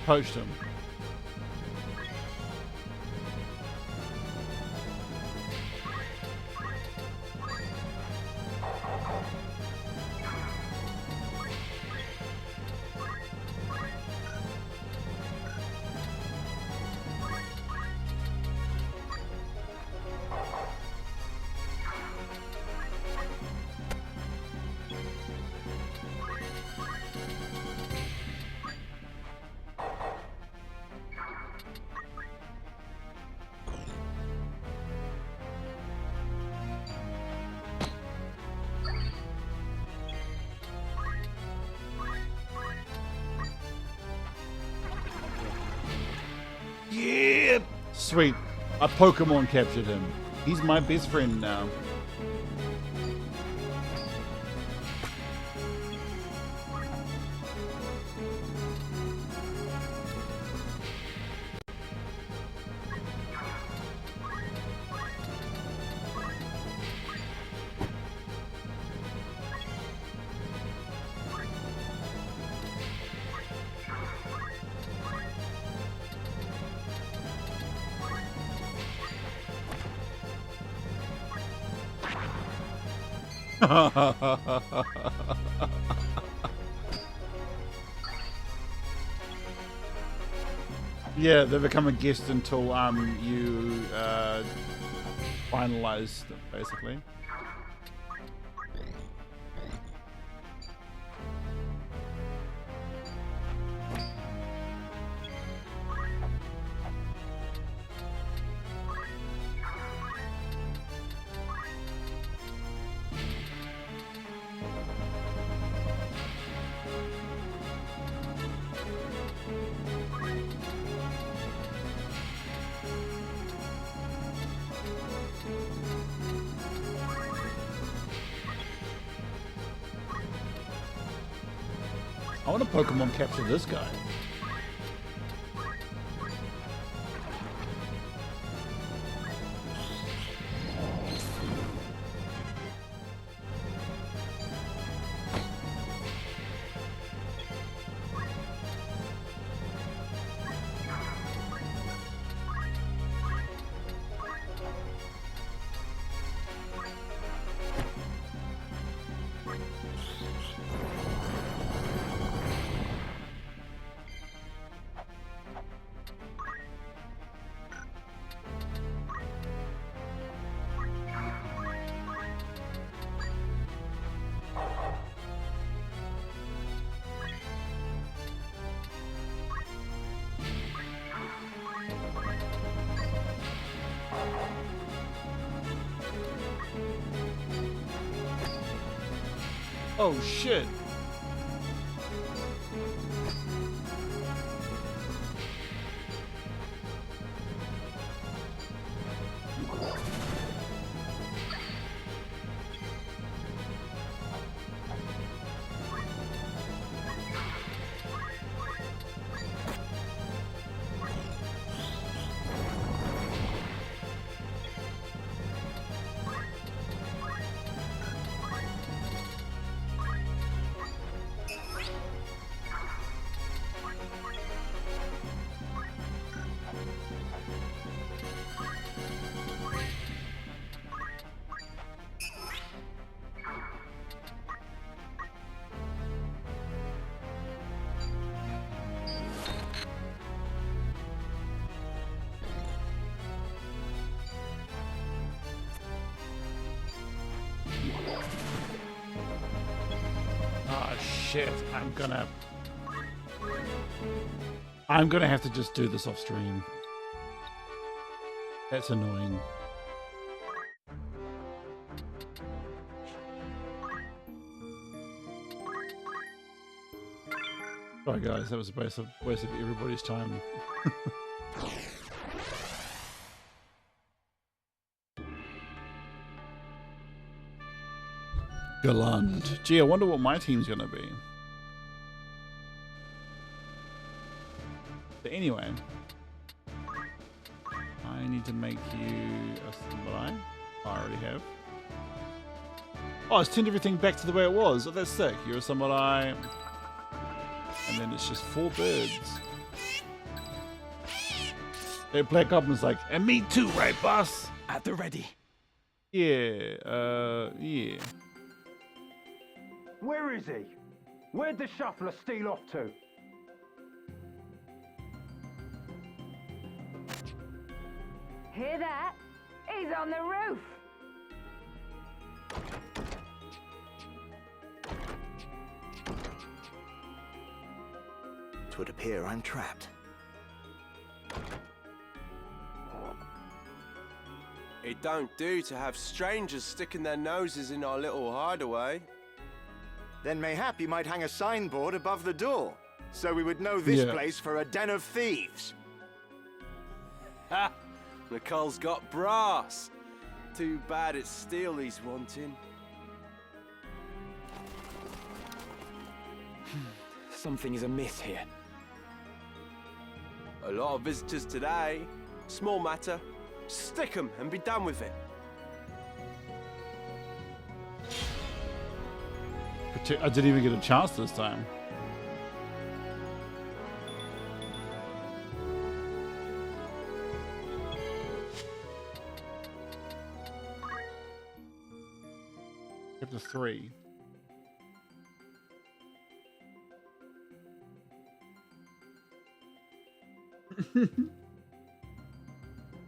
Poached him. Yeah! Sweet. A Pokemon captured him. He's my best friend now. Yeah, they become a guest until you finalize them, basically. I want to Pokemon capture this guy. Oh shit. Oh shit, I'm gonna have to just do this off stream. That's annoying. Sorry guys, that was a waste of everybody's time. Galand. Gee, I wonder what my team's gonna be. But anyway, I need to make you a samurai. I already have. Oh, it's turned everything back to the way it was. Oh, that's sick. You're a samurai. And then it's just 4 birds. Hey, Black Goblin's like, and me too, right, boss? At the ready. Yeah, yeah. Where is he? Where'd the shuffler steal off to? Hear that? He's on the roof. It would appear I'm trapped. It don't do to have strangers sticking their noses in our little hideaway. Then mayhap you might hang a signboard above the door, so we would know this place for a den of thieves. Ha! Nicole's got brass. Too bad it's steel he's wanting. Something is amiss here. A lot of visitors today. Small matter. Stick 'em and be done with it. I didn't even get a chance this time. Chapter 3.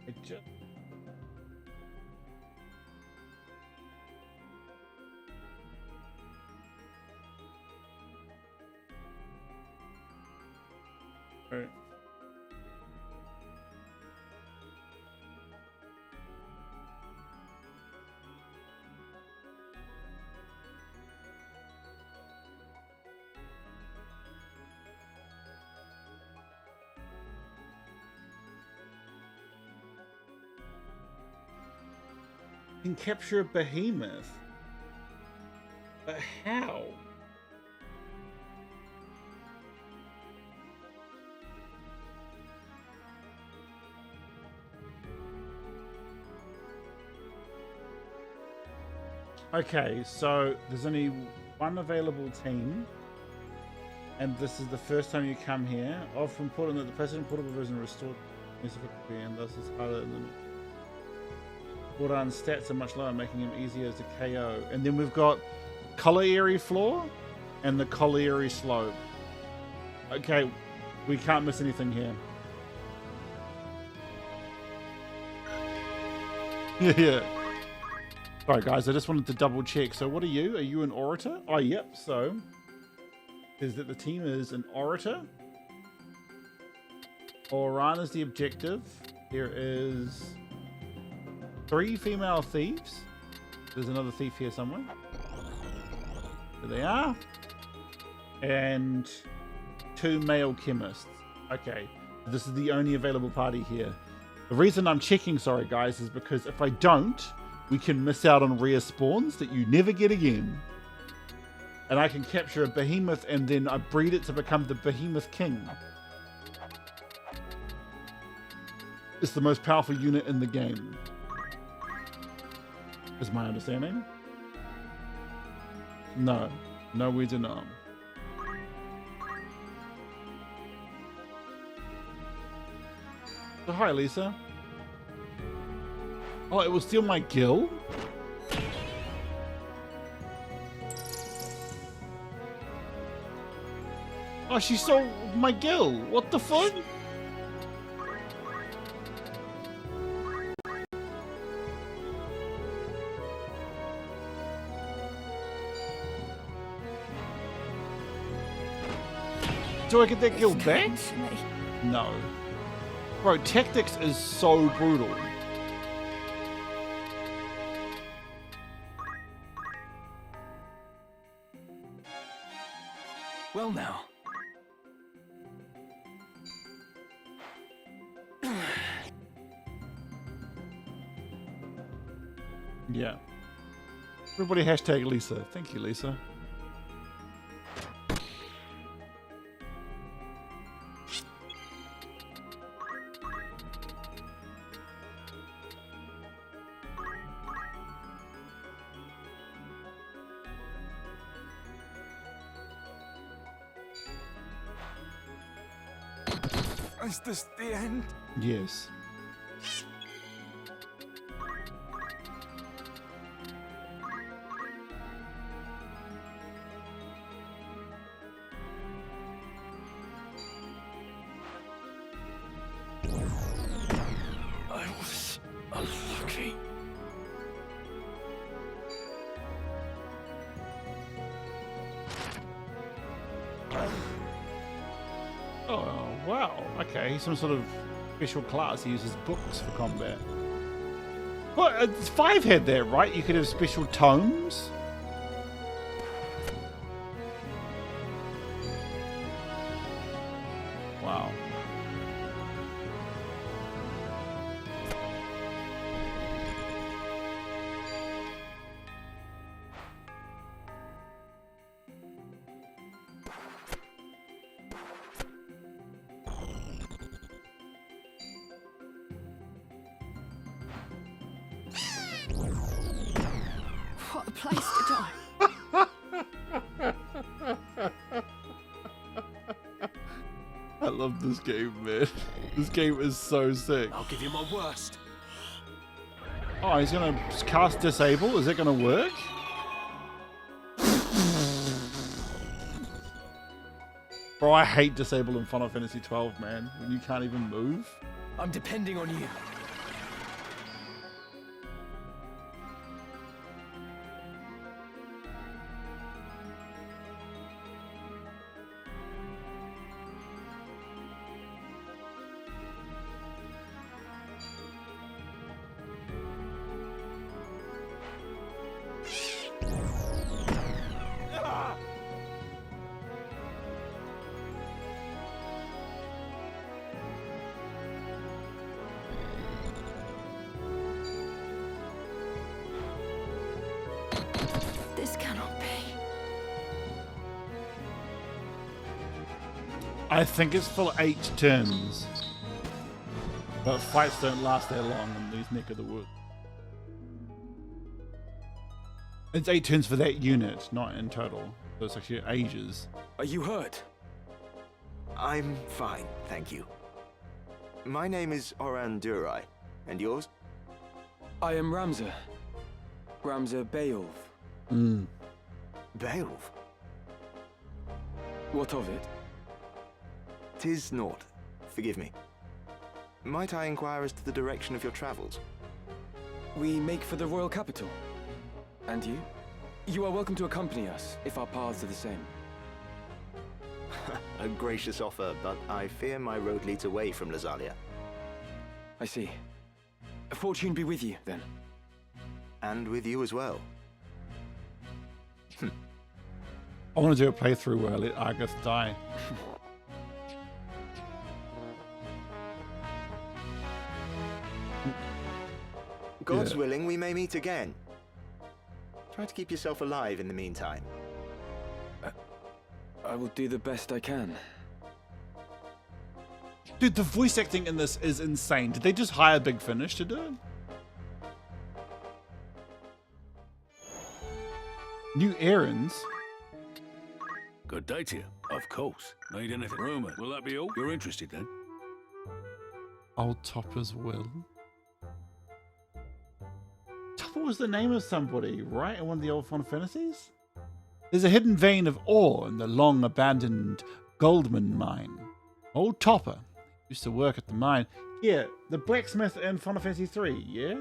It just... Right. Can capture a behemoth. But how? Okay, so there's only one available team, and this is the first time you come here. Of important that the present portable version restored specifically, and thus is harder than Bordan's stats are much lower, making him easier as a KO. And then we've got Colliery Floor and the Colliery Slope. Okay, we can't miss anything here. Yeah. Sorry guys, I just wanted to double check. So what are you? Are you an orator? Oh, yep. So is that the team is an orator. Oran is the objective. There is 3 female thieves. There's another thief here somewhere. There they are. And 2 male chemists. Okay. This is the only available party here. The reason I'm checking, sorry guys, is because if I don't, we can miss out on rare spawns that you never get again. And I can capture a behemoth and then I breed it to become the Behemoth King. It's the most powerful unit in the game, is my understanding. No, we do not. So hi, Lisa. Oh, it will steal my gill? Oh, she stole my gill. What the fuck? Do I get that gill back? No. Bro, tactics is so brutal. Well now. Yeah. Everybody hashtag Lisa. Thank you, Lisa. Is this the end? Yes. I was unlucky. Oh, wow. Okay, he's some sort of special class. He uses books for combat. Well, it's 5 had that, right? You could have special tomes. Wow. What a place to die. I love this game, man. This game is so sick. I'll give you my worst. Oh, he's gonna cast Disable? Is that gonna work? Bro, I hate Disable in Final Fantasy 12, man. When you can't even move. I'm depending on you. This cannot be. I think it's for 8 turns. But fights don't last that long in these neck of the woods. It's 8 turns for that unit, not in total. So it's actually ages. Are you hurt? I'm fine, thank you. My name is Oran Durai, and yours? I am Ramza. Ramza Beowulf. Beowulf? What of it? 'Tis naught. Forgive me. Might I inquire as to the direction of your travels? We make for the royal capital. And you? You are welcome to accompany us, if our paths are the same. A gracious offer, but I fear my road leads away from Lazalia. I see. Fortune be with you, then. And with you as well. I want to do a playthrough where I let Argus die. God's willing, we may meet again. Try to keep yourself alive in the meantime. I will do the best I can. Dude, the voice acting in this is insane. Did they just hire Big Finish to do it? New errands? Good day to you. Of course. Need anything rumored? Will that be all? You're interested then? Old Topper's will. Topper was the name of somebody, right? In one of the old Final Fantasies? There's a hidden vein of ore in the long-abandoned Goldman mine. Old Topper used to work at the mine. Yeah, the blacksmith in Final Fantasy 3, yeah?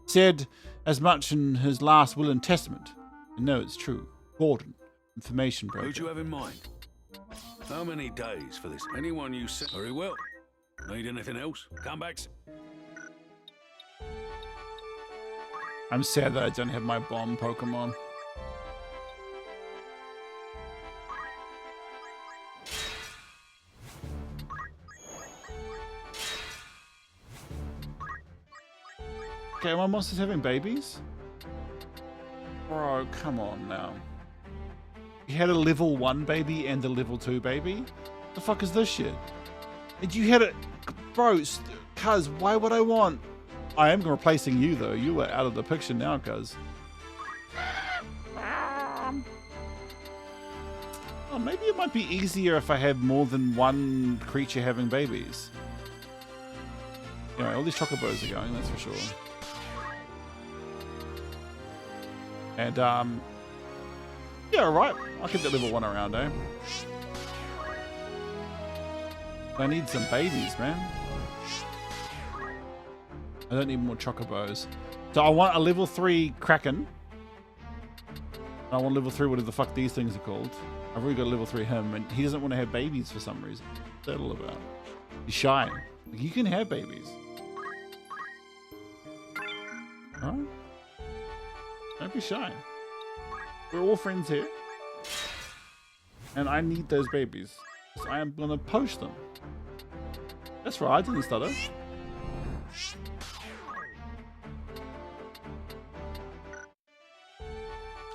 Said as much in his last will and testament. And no, it's true. Gordon, information broker. Who'd you have in mind? How many days for this? Anyone you said? Very well. Need anything else? Come back. I'm sad that I don't have my bomb Pokemon. Okay, are my monsters having babies? Bro, come on now. You had a level 1 baby and a level 2 baby? The fuck is this shit? And you had it... Bro, cuz, why would I want... I am replacing you, though. You are out of the picture now, cuz. Oh, maybe it might be easier if I have more than one creature having babies. Anyway, all these chocobos are going, that's for sure. And, yeah, alright. I'll get that level 1 around, eh? I need some babies, man. I don't need more chocobos. So I want a level 3 Kraken. I want level 3 whatever the fuck these things are called. I've already got a level 3 him, and he doesn't want to have babies for some reason. What's that all about? He's shy. Like, you can have babies. Alright? Don't be shy. We're all friends here. And I need those babies. So I am gonna poach them. That's right, I didn't stutter.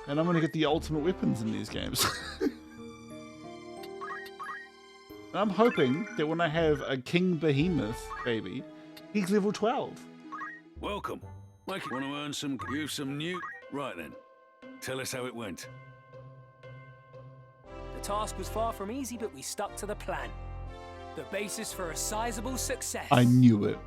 And I'm gonna get the ultimate weapons in these games. And I'm hoping that when I have a King Behemoth baby, he's level 12. Welcome. Mike, want to earn some... Use some new... Right then. Tell us how it went. The task was far from easy, but we stuck to the plan. The basis for a sizable success. I knew it.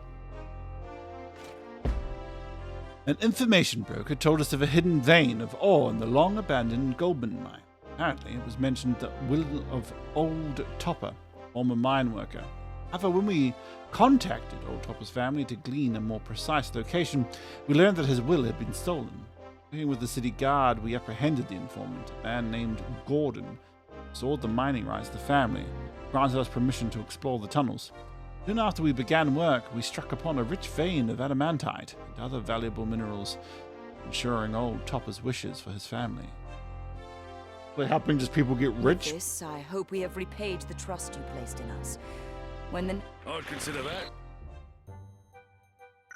An information broker told us of a hidden vein of ore in the long-abandoned Goldman mine. Apparently, it was mentioned that will of Old Topper, former mine worker. However, when we contacted Old Topper's family to glean a more precise location, we learned that his will had been stolen. Working with the city guard, we apprehended the informant, a man named Gordon, sold the mining rights to the family, granted us permission to explore the tunnels. Soon after we began work, we struck upon a rich vein of adamantite and other valuable minerals, ensuring Old Topper's wishes for his family. They're helping just people get rich. With this, I hope we have repaid the trust you placed in us. When the... I'd consider that.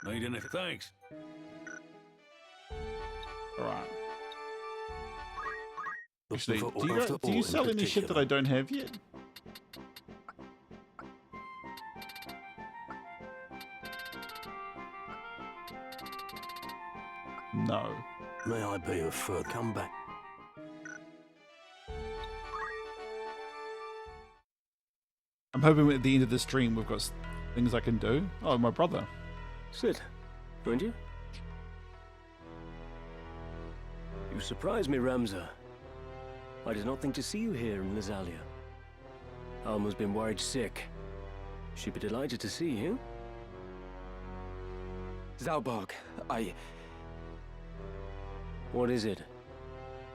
Need anything? Thanks. Alright. Actually, do you sell any shit that I don't have yet? No. May I be of further come back? I'm hoping at the end of the stream we've got things I can do. Oh, my brother. Sid, joined you? You surprise me, Ramza. I did not think to see you here in Lazalia. Alma's been worried sick. She'd be delighted to see you. Zalbarg, What is it?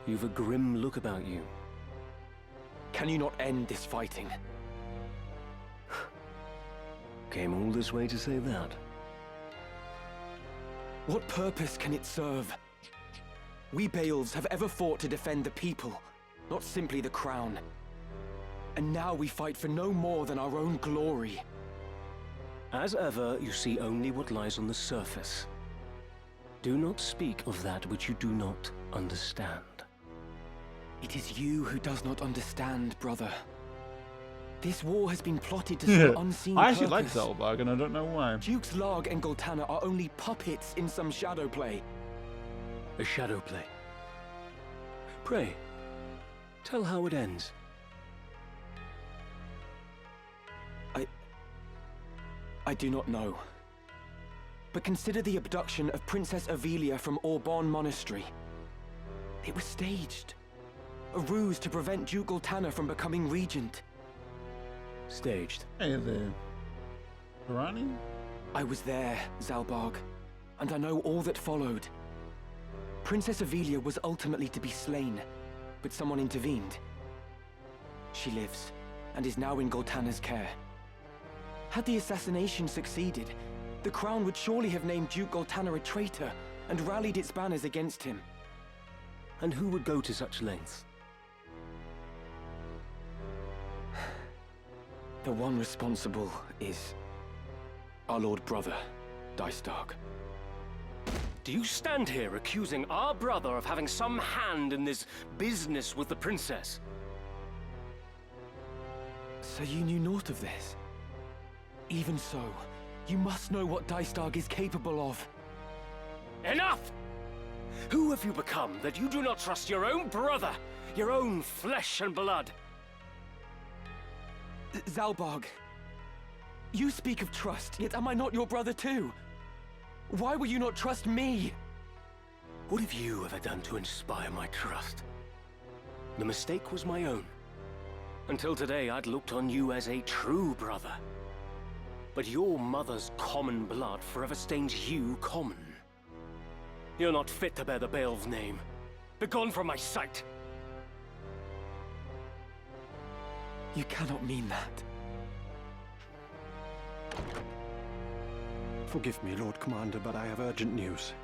You've a grim look about you. Can you not end this fighting? Came all this way to say that. What purpose can it serve? We Baals have ever fought to defend the people, not simply the crown. And now we fight for no more than our own glory. As ever, you see only what lies on the surface. Do not speak of that which you do not understand. It is you who does not understand, brother. This war has been plotted to some unseen I actually like purpose. Zalbarg, and I don't know why. Dukes Larg and Goltana are only puppets in some shadow play. A shadow play. Pray, tell how it ends. I do not know. But consider the abduction of Princess Avelia from Orban Monastery. It was staged. A ruse to prevent Duke Goltana from becoming regent. Staged. Hey there. Pirani? I was there, Zalbarg, and I know all that followed. Princess Avelia was ultimately to be slain, but someone intervened. She lives, and is now in Goltana's care. Had the assassination succeeded, the crown would surely have named Duke Goltana a traitor and rallied its banners against him. And who would go to such lengths? The one responsible is our Lord Brother, Dystark. Do you stand here accusing our brother of having some hand in this business with the princess? So you knew naught of this? Even so, you must know what Dystark is capable of. Enough! Who have you become that you do not trust your own brother, your own flesh and blood? Zalbarg, you speak of trust, yet am I not your brother too? Why will you not trust me? What have you ever done to inspire my trust? The mistake was my own. Until today, I'd looked on you as a true brother. But your mother's common blood forever stains you common. You're not fit to bear the Baal's name. Begone from my sight! You cannot mean that. Forgive me, Lord Commander, but I have urgent news.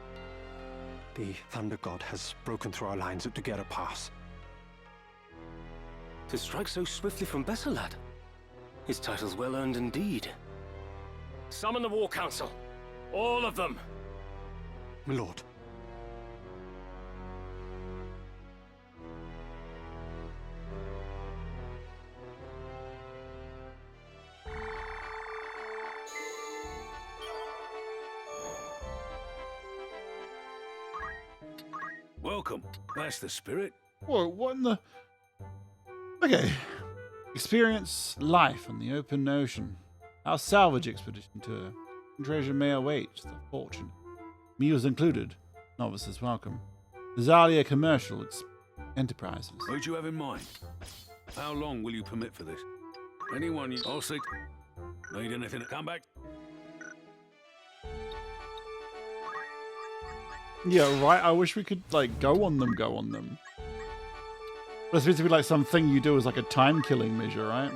The Thunder God has broken through our lines at Dugera Pass. To strike so swiftly from Bessalad? His title's well earned indeed. Summon the War Council. All of them. My lord. Welcome. That's the spirit. Whoa, what in the... Okay. Experience life on the open ocean. Our salvage expedition tour. Treasure may await the fortunate. Meals included. Novices welcome. Zalia Commercial Enterprises. What do you have in mind? How long will you permit for this? Anyone you... I'll see. Need anything to come back? Yeah, right. I wish we could, like, go on them. But it's supposed to be like something you do as like a time-killing measure, right?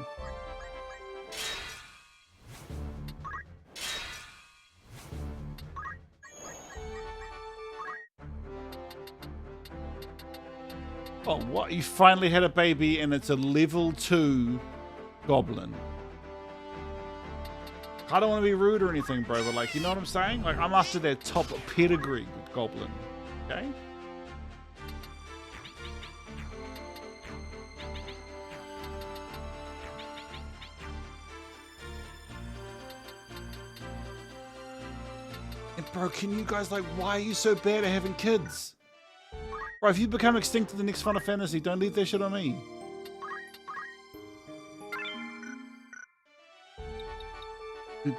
Oh, what? You finally had a baby and it's a level 2 goblin. I don't want to be rude or anything, bro, but like, you know what I'm saying? Like, I'm after their top pedigree goblin, okay? And bro, can you guys, like, why are you so bad at having kids? Bro, if you become extinct in the next Final Fantasy, don't leave that shit on me.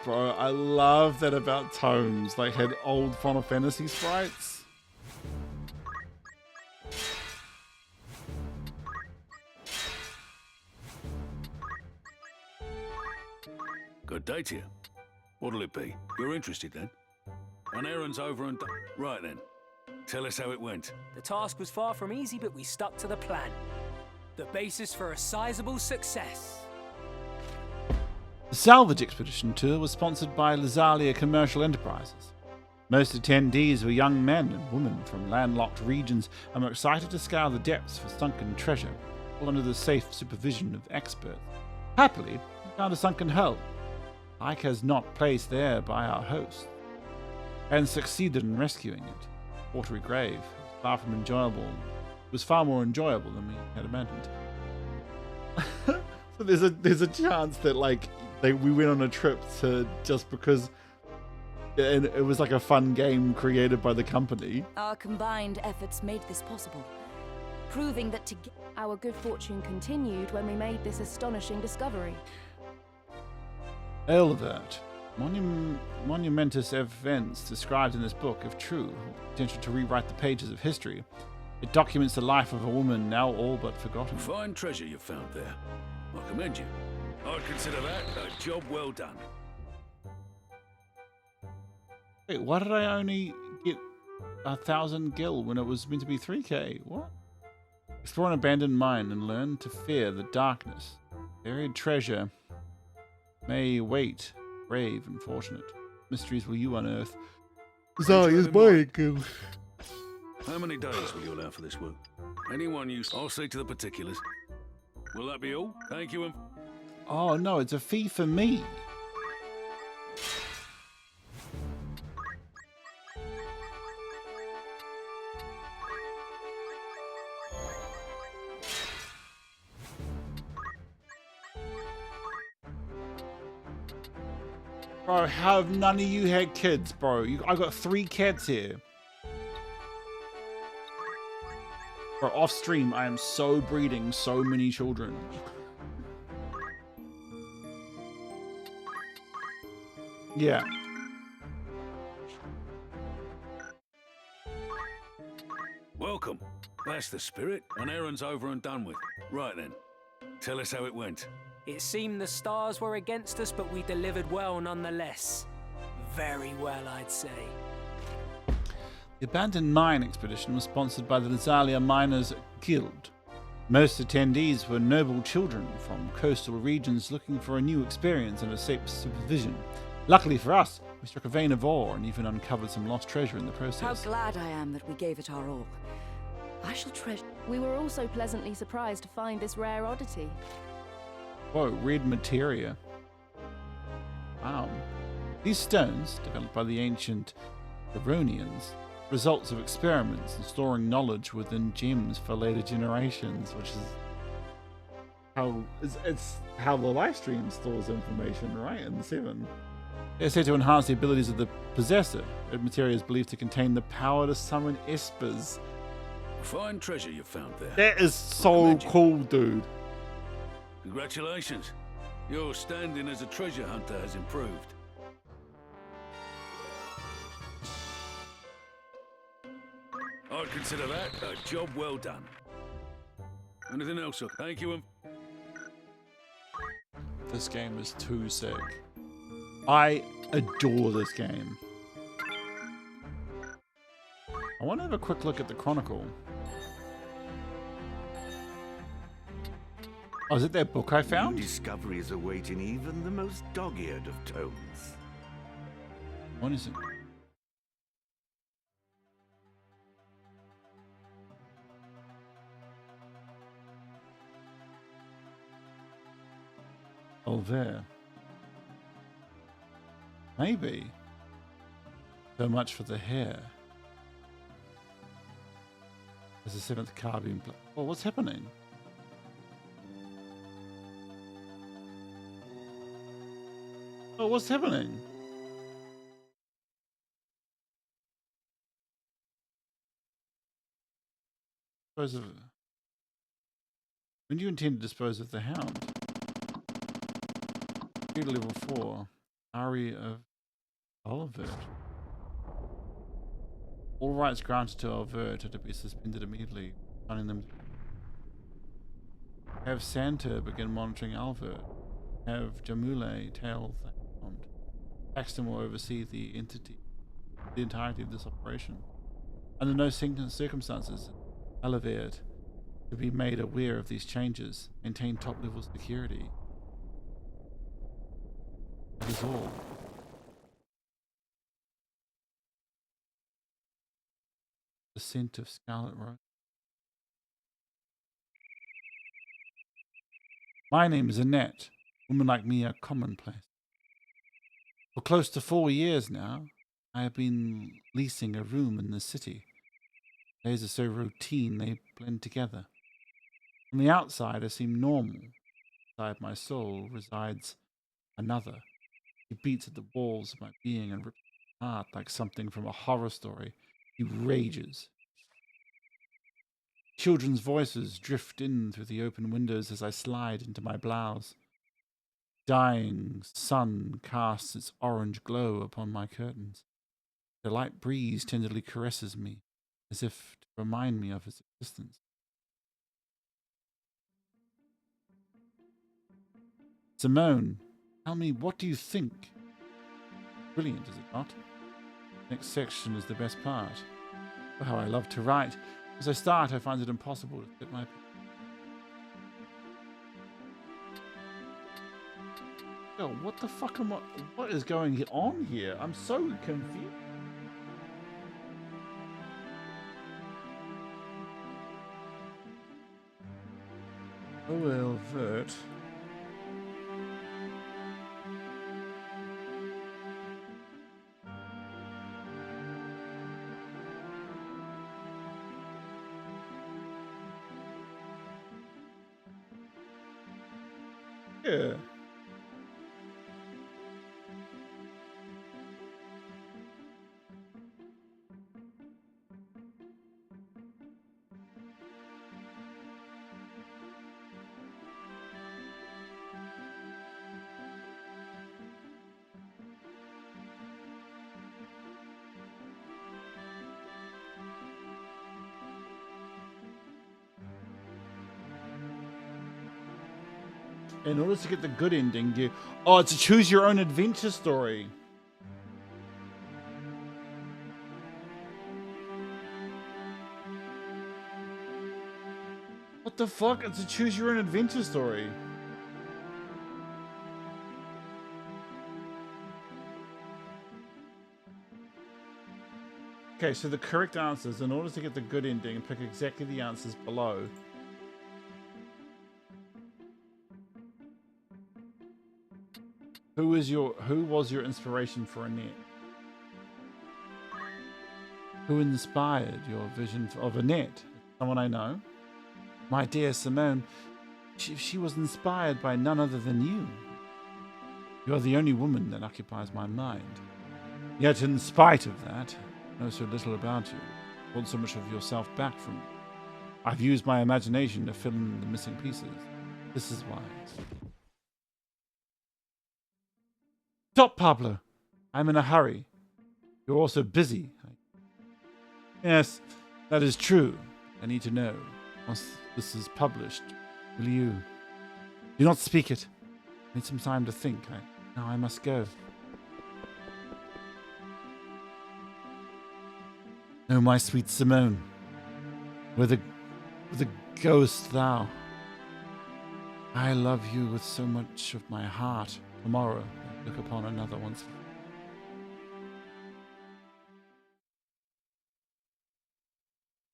Bro, I love that about Tomes. Like, had old Final Fantasy sprites. Good day to you. What'll it be? You're interested then? An errand's over and done. Right then. Tell us how it went. The task was far from easy, but we stuck to the plan. The basis for a sizable success. The salvage expedition tour was sponsored by Lazalia Commercial Enterprises. Most attendees were young men and women from landlocked regions and were excited to scour the depths for sunken treasure, all under the safe supervision of experts. Happily, we found a sunken hull, like as not placed there by our host, and succeeded in rescuing it. Watery grave was far more enjoyable than we had imagined. So there's a chance that like we went on a trip to just because it was like a fun game created by the company. Our combined efforts made this possible, proving that our good fortune continued when we made this astonishing discovery. Elvert. Monumentous events described in this book, if true, have the potential to rewrite the pages of history. It documents the life of a woman now all but forgotten. Fine treasure you found there. I commend you. I'd consider that a job well done. Wait, why did I only get 1,000 gil when it was meant to be 3k? What? Explore an abandoned mine and learn to fear the darkness. Buried treasure may wait. Brave and fortunate. Mysteries will you unearth. Zalia's my gil. How many days will you allow for this work? Anyone you... I'll see to the particulars. Will that be all? Thank you and... Oh no, it's a fee for me. Bro, how have none of you had kids, bro? I got 3 cats here. Bro, off stream, I am so breeding so many children. Yeah. Welcome. That's the spirit. An errand's over and done with. Right then. Tell us how it went. It seemed the stars were against us, but we delivered well nonetheless. Very well, I'd say. The abandoned mine expedition was sponsored by the Lazalia Miners Guild. Most attendees were noble children from coastal regions looking for a new experience and a safe supervision. Luckily for us, we struck a vein of ore and even uncovered some lost treasure in the process. How glad I am that we gave it our all. I shall treasure... We were also pleasantly surprised to find this rare oddity. Whoa, red materia. Wow. These stones, developed by the ancient Baronians, results of experiments in storing knowledge within gems for later generations, which is how it's how the live stream stores information, right? In 7. They're said to enhance the abilities of the possessor. Red materia is believed to contain the power to summon espers. Fine treasure you found there. That is so cool, dude. Congratulations. Your standing as a treasure hunter has improved. I'd consider that a job well done. Anything else? Thank you and... This game is too sick. I adore this game. I want to have a quick look at the Chronicle. Oh, is it that book I found? New discoveries awaiting even the most dog-eared of tomes. What is it? Oh, there. Maybe. So much for the hair. There's a 7th card being played. Oh, what's happening? Oh, what's happening? dispose of... When do you intend to dispose of the hound? Level 4. Ari of Olvert. All rights granted to Olvert are to be suspended immediately, finding them. Have Santa begin monitoring Olvert. Have Jamule tail the hound. Paxton will oversee the entirety of this operation. Under no circumstances, Olvert to be made aware of these changes. Maintain top-level security. That is all. The scent of scarlet rose. My name is Annette. Women like me are commonplace. For close to 4 years now, I have been leasing a room in the city. Days are so routine, they blend together. From the outside, I seem normal. Inside my soul resides another. He beats at the walls of my being and rips my heart like something from a horror story. He rages. Children's voices drift in through the open windows as I slide into my blouse. Dying sun casts its orange glow upon my curtains. The light breeze tenderly caresses me, as if to remind me of its existence. Simone, tell me, what do you think? Brilliant, is it not? Next section is the best part. Oh, how I love to write. As I start, I find it impossible to fit my... Yo, what the fuck am I... What is going on here? I'm so confused. Oh, Elvert. Yeah. In order to get the good ending, you... Oh, it's a choose your own adventure story. What the fuck? It's a choose your own adventure story. Okay, so the correct answers, in order to get the good ending, pick exactly the answers below. Who was your inspiration for Annette? Who inspired your vision of Annette? Someone I know? My dear Simone, she was inspired by none other than you. You are the only woman that occupies my mind. Yet in spite of that, I know so little about you. I want so much of yourself back from you. I've used my imagination to fill in the missing pieces. This is why. Stop, Pablo. I'm in a hurry. You're also busy. Yes, that is true. I need to know. Once this is published, will you... Do not speak it. I need some time to think. Now I must go. Oh, my sweet Simone. Where the ghost thou. I love you with so much of my heart. Tomorrow, I look upon another once.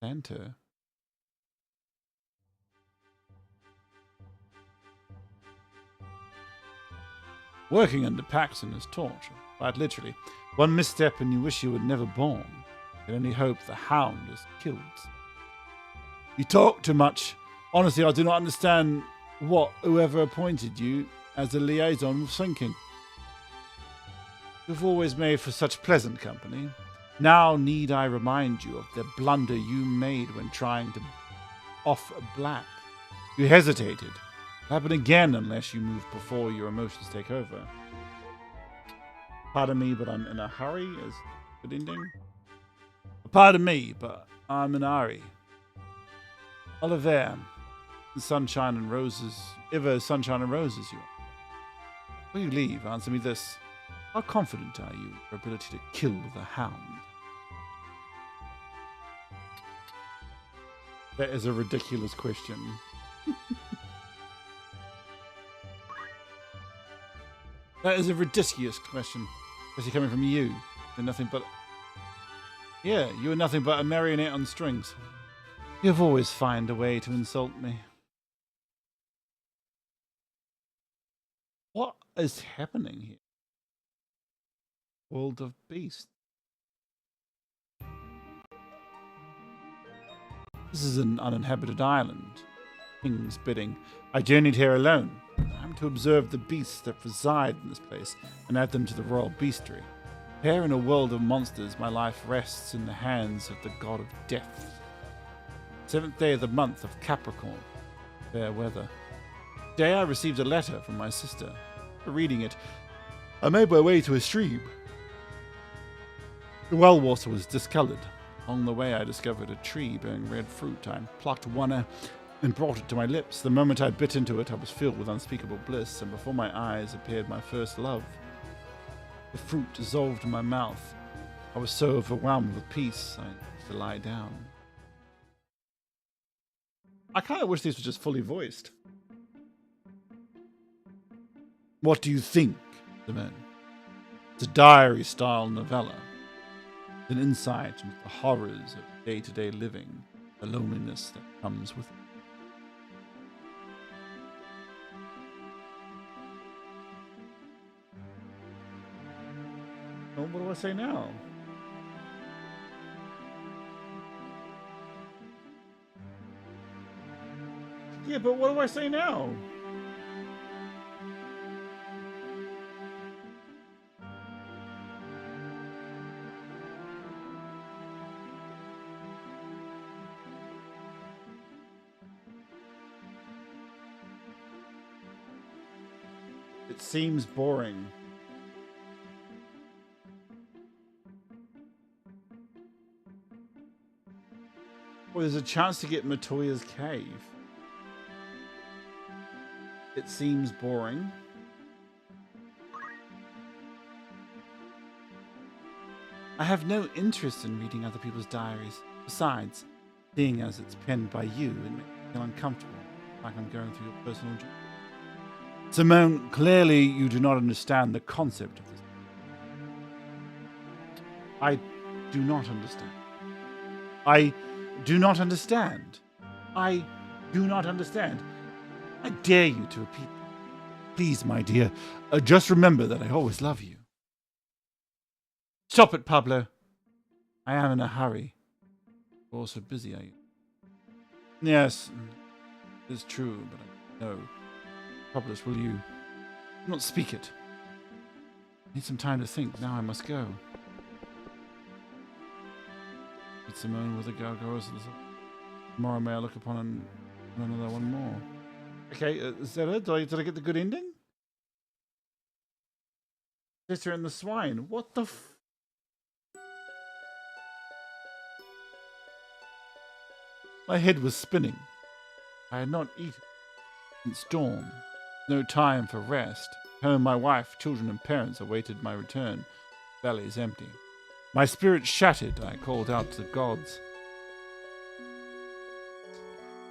Santa. Working under Paxton is torture. Quite literally. One misstep and you wish you were never born. You can only hope the hound is killed. You talk too much. Honestly, I do not understand what whoever appointed you as a liaison was thinking. You've always made for such pleasant company. Now need I remind you of the blunder you made when trying to off black. You hesitated. It'll happen again unless you move before your emotions take over. Pardon me, but I'm in a hurry is good ending. Pardon me, but I'm in a hurry. Oliver, sunshine and roses, ever sunshine and roses you are. Before you leave, answer me this. How confident are you in your ability to kill the hound? That is a ridiculous question. That is a ridiculous question. Especially coming from you. You're nothing but... Yeah, you are nothing but a marionette on strings. You've always found a way to insult me. What is happening here? World of Beasts. This is an uninhabited island. King's bidding. I journeyed here alone. I'm to observe the beasts that reside in this place and add them to the royal beastry. Here in a world of monsters, my life rests in the hands of the god of death. 7th day of the month of Capricorn. Fair weather. Today I received a letter from my sister. After reading it, I made my way to a stream. The well water was discoloured. Along the way I discovered a tree bearing red fruit. I plucked one and brought it to my lips. The moment I bit into it, I was filled with unspeakable bliss, and before my eyes appeared my first love. The fruit dissolved in my mouth. I was so overwhelmed with peace, I had to lie down. I kind of wish these were just fully voiced. What do you think, the man? It's a diary-style novella. It's an insight into the horrors of day-to-day living, the loneliness that comes with it. Well, what do I say now? Yeah, but what do I say now? It seems boring. Well, there's a chance to get Matoya's cave. It seems boring. I have no interest in reading other people's diaries. Besides, seeing as it's penned by you, it makes me feel uncomfortable, like I'm going through your personal journey. Simone, clearly you do not understand the concept of this. I do not understand. I do not understand. I do not understand. I dare you to repeat. Please, my dear, just remember that I always love you. Stop it, Pablo. I am in a hurry. You're also busy, are you? Yes, it's true, but I know. Pablo, will you not speak it? I need some time to think. Now I must go. Meet Simone with the gargoyles. Tomorrow may I look upon another one more. Okay, is that it? Did I get the good ending? Sister and the swine. What the f... My head was spinning. I had not eaten since dawn. No time for rest. Home, my wife, children, and parents awaited my return. Valley is empty. My spirit shattered. I called out to the gods.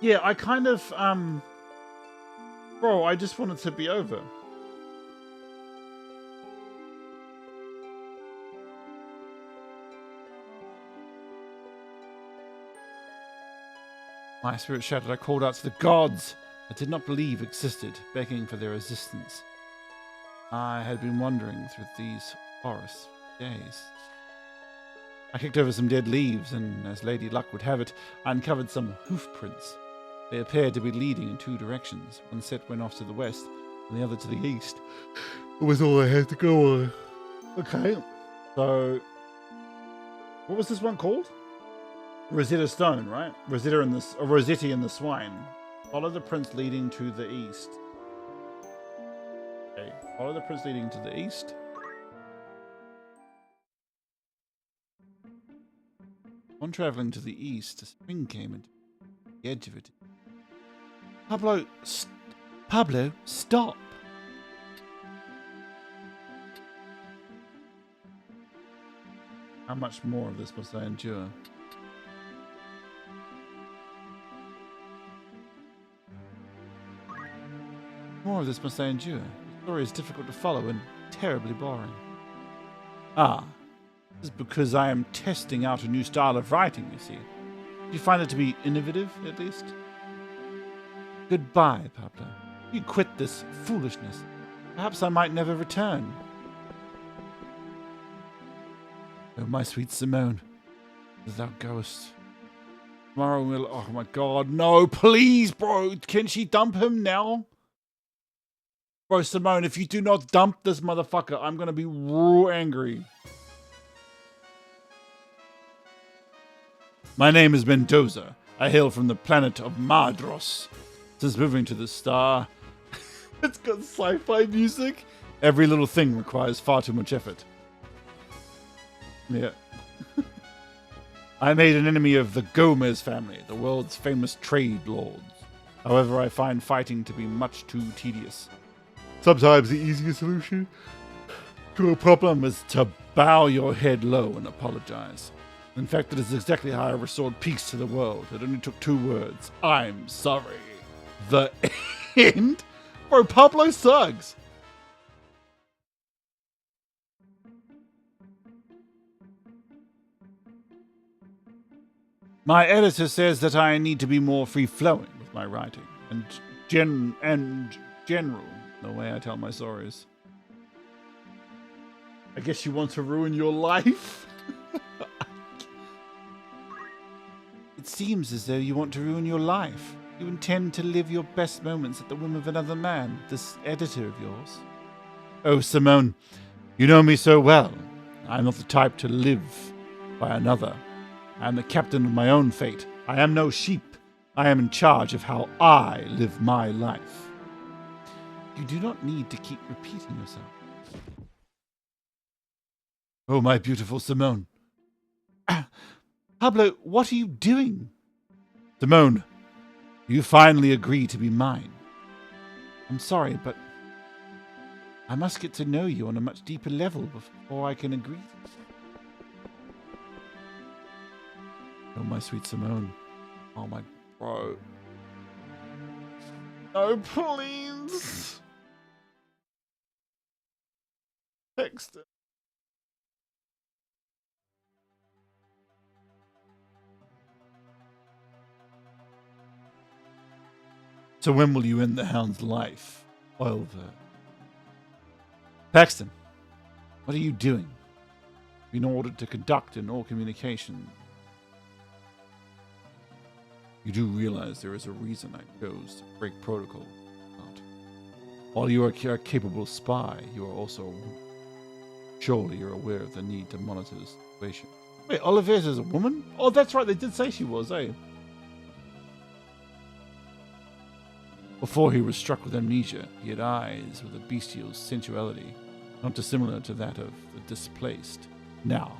Yeah, I kind of, bro, I just wanted to be over. My spirit shattered. I called out to the gods I did not believe existed, begging for their assistance. I had been wandering through these forests for days. I kicked over some dead leaves, and as Lady Luck would have it, I uncovered some hoof prints. They appeared to be leading in two directions. One set went off to the west, and the other to the east. It was all I had to go on. Okay, so... what was this one called? Rosetta Stone, right? Rosetta and the Rossetti and the swine. Follow the prince leading to the east. Okay, follow the prince leading to the east. On traveling to the east, a spring came into the edge of it. Pablo, Pablo, stop! How much more of this must I endure? More of this must I endure. The story is difficult to follow and terribly boring. Ah, this is because I am testing out a new style of writing, you see. Do you find it to be innovative, at least? Goodbye, Pablo. You quit this foolishness. Perhaps I might never return. Oh, my sweet Simone, as thou goest. Tomorrow will... Oh, my God. No, please, bro. Can she dump him now? Bro, Simone, if you do not dump this motherfucker, I'm going to be real angry. My name is Mendoza. I hail from the planet of Madros. Since moving to the star, it's got sci-fi music. Every little thing requires far too much effort. Yeah. I made an enemy of the Gomez family, the world's famous trade lords. However, I find fighting to be much too tedious. Sometimes the easiest solution to a problem is to bow your head low and apologize. In fact, it is exactly how I restored peace to the world. It only took 2 words. I'm sorry. The end? Bro, Pablo sucks. My editor says that I need to be more free-flowing with my writing and general the way I tell my stories. I guess you want to ruin your life? It seems as though you want to ruin your life. You intend to live your best moments at the whim of another man, this editor of yours. Oh, Simone, you know me so well. I am not the type to live by another. I am the captain of my own fate. I am no sheep. I am in charge of how I live my life. You do not need to keep repeating yourself. Oh, my beautiful Simone. Pablo, what are you doing? Simone, you finally agree to be mine. I'm sorry, but I must get to know you on a much deeper level before I can agree. Oh, my sweet Simone. Oh, my bro. Oh, please. Text it. So when will you end the hound's life? Oilver. Paxton, what are you doing? Been ordered to conduct in all communication. You do realize there is a reason I chose to break protocol. Not. While you are a capable spy, you are also... Surely you're aware of the need to monitor the situation. Wait, Oliveira is a woman? Oh, that's right, they did say she was, eh? Before he was struck with amnesia, he had eyes with a bestial sensuality, not dissimilar to that of the displaced. Now,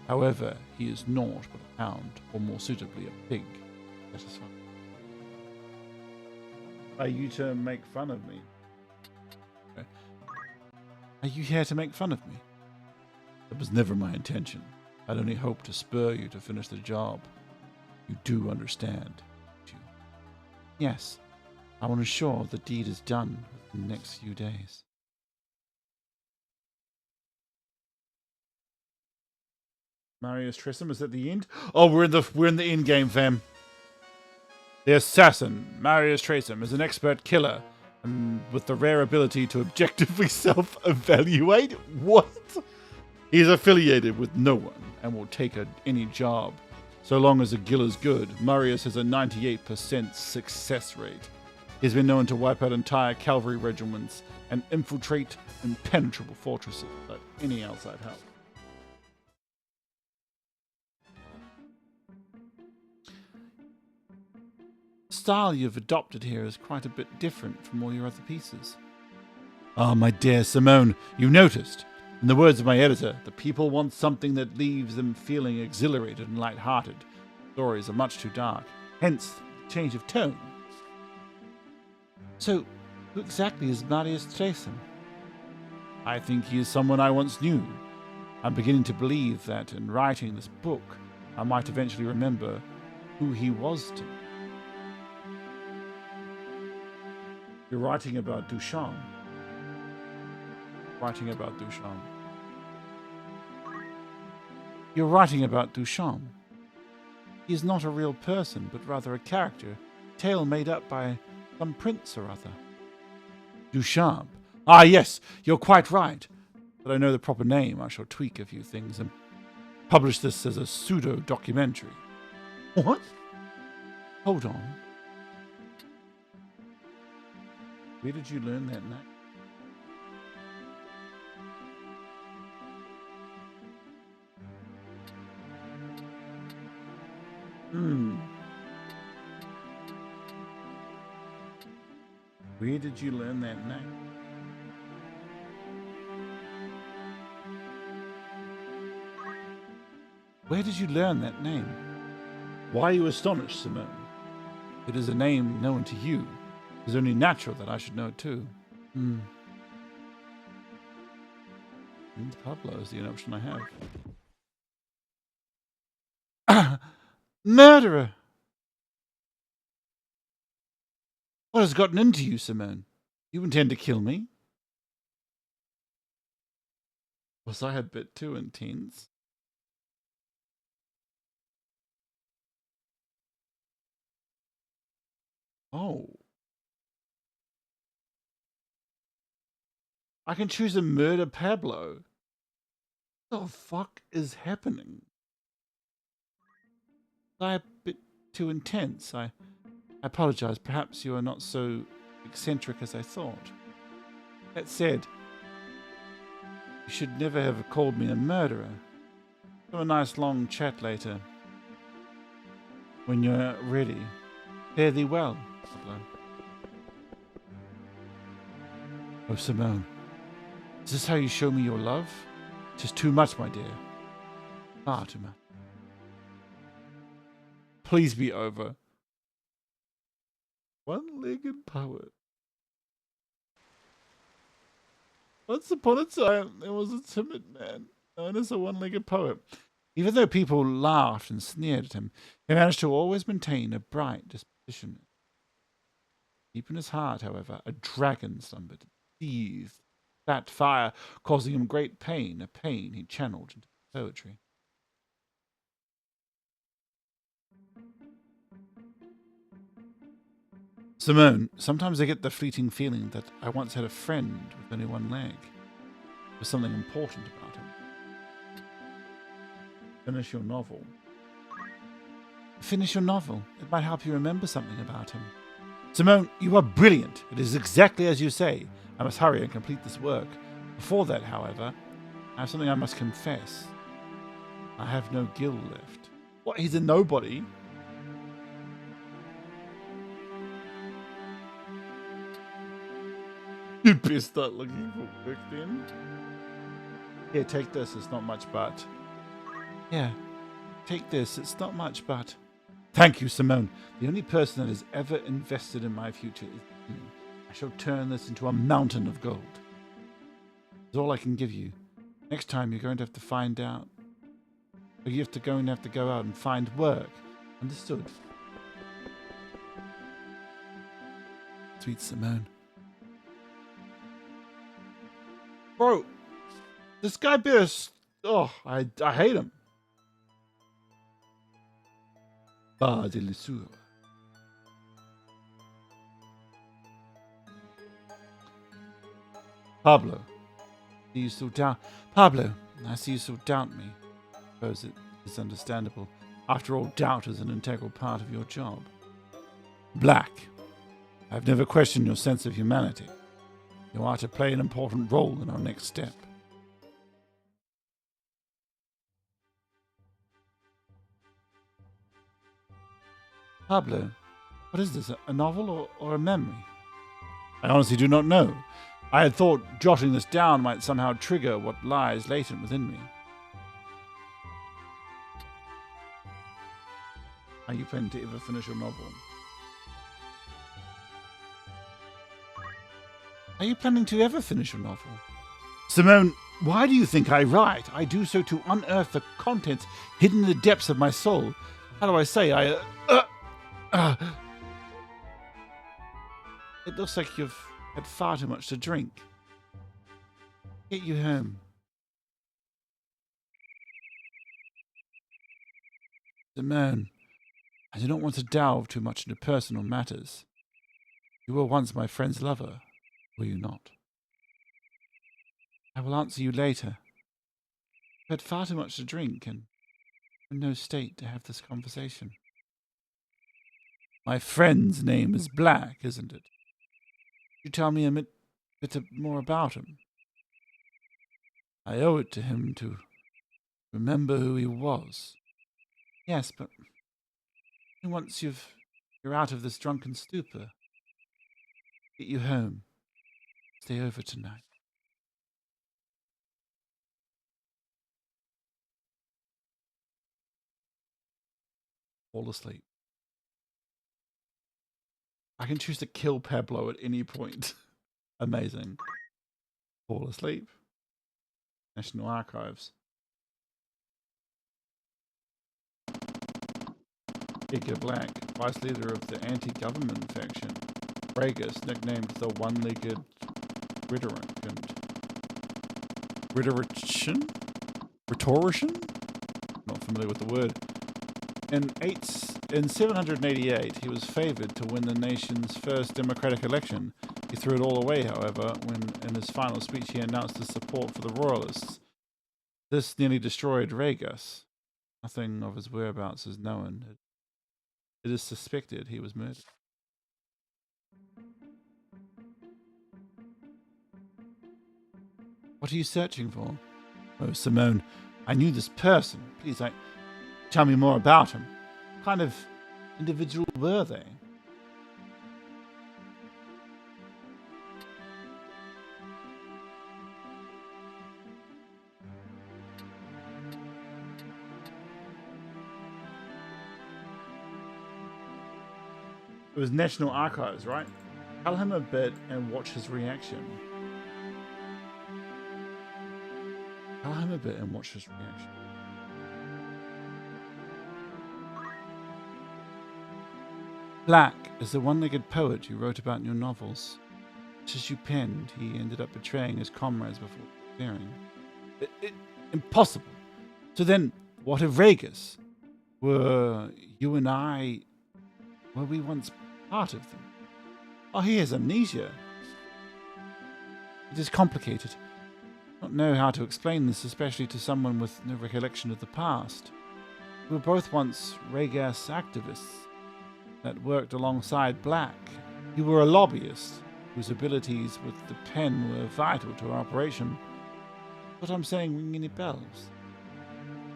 however, he is naught but a hound, or more suitably a pig. Satisfied. Are you to make fun of me? Okay. Are you here to make fun of me? That was never my intention. I'd only hoped to spur you to finish the job. You do understand, don't you? Yes. I want to ensure the deed is done within the next few days. Marius Tressum is at the end. Oh, we're in the end game, fam. The assassin, Marius Tressum, is an expert killer, and with the rare ability to objectively self-evaluate. What? He's affiliated with no one and will take any job. So long as the kill is good, Marius has a 98% success rate. He's been known to wipe out entire cavalry regiments and infiltrate impenetrable fortresses without any outside help. style you've adopted here is quite a bit different from all your other pieces. Ah, my dear Simone, you noticed. In the words of my editor, the people want something that leaves them feeling exhilarated and light-hearted. Stories are much too dark, hence the change of tone. So, who exactly is Marius Tresen? I think he is someone I once knew. I'm beginning to believe that in writing this book, I might eventually remember who he was to me. You're writing about Duchamp. Writing about Duchamp. You're writing about Duchamp. He is not a real person, but rather a character, a tale made up by some prince or other. Duchamp. Ah, yes, you're quite right. But I know the proper name. I shall tweak a few things and publish this as a pseudo-documentary. What? Hold on. Where did you learn that name? Where did you learn that name? Where did you learn that name? Why are you astonished, Simone? It is a name known to you. It is only natural that I should know it too. Pablo is the only option I have. Murderer! What has gotten into you, Simone? You intend to kill me? Was I a bit too intense? Oh. I can choose to murder Pablo. What the fuck is happening? Was I a bit too intense? I apologize. Perhaps you are not so eccentric as I thought. That said, you should never have called me a murderer. Have a nice long chat later. When you're ready. Fare thee well, Pablo. Oh, Simone. Is this how you show me your love? It is too much, my dear. Far too much. Please be over. One-legged poet. Once upon a time, there was a timid man known as a one-legged poet. Even though people laughed and sneered at him, he managed to always maintain a bright disposition. Deep in his heart, however, a dragon slumbered, seethed that fire, causing him great pain, a pain he channeled into poetry. Simone, sometimes I get the fleeting feeling that I once had a friend with only one leg. There was something important about him. Finish your novel. Finish your novel. It might help you remember something about him. Simone, you are brilliant. It is exactly as you say. I must hurry and complete this work. Before that, however, I have something I must confess. I have no gil left. What? He's a nobody? You best start looking for work then. Here, take this. It's not much, but... Yeah, take this. It's not much, but... Thank you, Simone. The only person that has ever invested in my future is you. I shall turn this into a mountain of gold. That's all I can give you. Next time you're going to have to find out. Or you have to go out and find work. Understood? Sweet Simone. Bro, this guy oh, I hate him. Pas de l'issue. Pablo, see you still doubt. Pablo, I see you still doubt me. I suppose it is understandable. After all, doubt is an integral part of your job. Black, I've never questioned your sense of humanity. You are to play an important role in our next step. Pablo, What is this, a novel or a memory? I honestly do not know. I had thought jotting this down might somehow trigger what lies latent within me. Are you planning to ever finish your novel? Are you planning to ever finish your novel? Simone, why do you think I write? I do so to unearth the contents hidden in the depths of my soul. How do I say? It looks like you've had far too much to drink. Get you home. Simone, I do not want to delve too much into personal matters. You were once my friend's lover, were you not? I will answer you later. I've had far too much to drink and in no state to have this conversation. My friend's name is Black, isn't it? Could you tell me a bit more about him? I owe it to him to remember who he was. Yes, but once you're out of this drunken stupor, get you home. Stay over tonight. Fall asleep. I can choose to kill Pablo at any point. Amazing. Fall asleep. National Archives. Edgar Black, vice leader of the anti-government faction. Ragus, nicknamed the One-Legged Rhetoric and Rhetorician? Not familiar with the word. In 788, he was favoured to win the nation's first democratic election. He threw it all away, however, when in his final speech he announced his support for the royalists. This nearly destroyed Ragus. Nothing of his whereabouts is known. It is suspected he was murdered. What are you searching for? Oh, Simone, I knew this person. Please, tell me more about him. What kind of individual were they? It was National Archives, right? Tell him a bit and watch his reaction. Tell him a bit and watch his reaction. Black is the one-legged poet you wrote about in your novels. Just as you penned, he ended up betraying his comrades before disappearing. Impossible. So then, what of Ragus? Were you and I... were we once part of them? Oh, he has amnesia. It is complicated. I don't know how to explain this, especially to someone with no recollection of the past. We were both once Ragas activists that worked alongside Black. You were a lobbyist whose abilities with the pen were vital to our operation. What I'm saying ring any bells?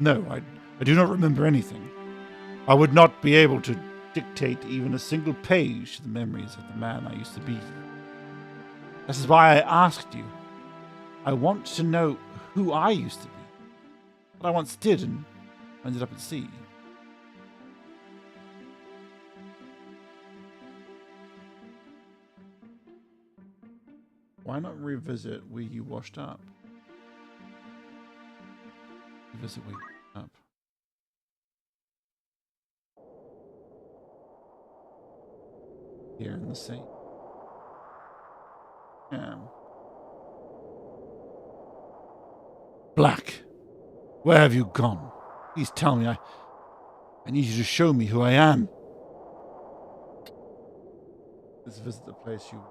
No, I do not remember anything. I would not be able to dictate even a single page to the memories of the man I used to be. That is why I asked you. I want to know who I used to be. What I once did and ended up at sea. Why not revisit where you washed up? Revisit where you washed up. Here in the sea. Yeah. Black, where have you gone? Please tell me. I need you to show me who I am. Let's visit the place you...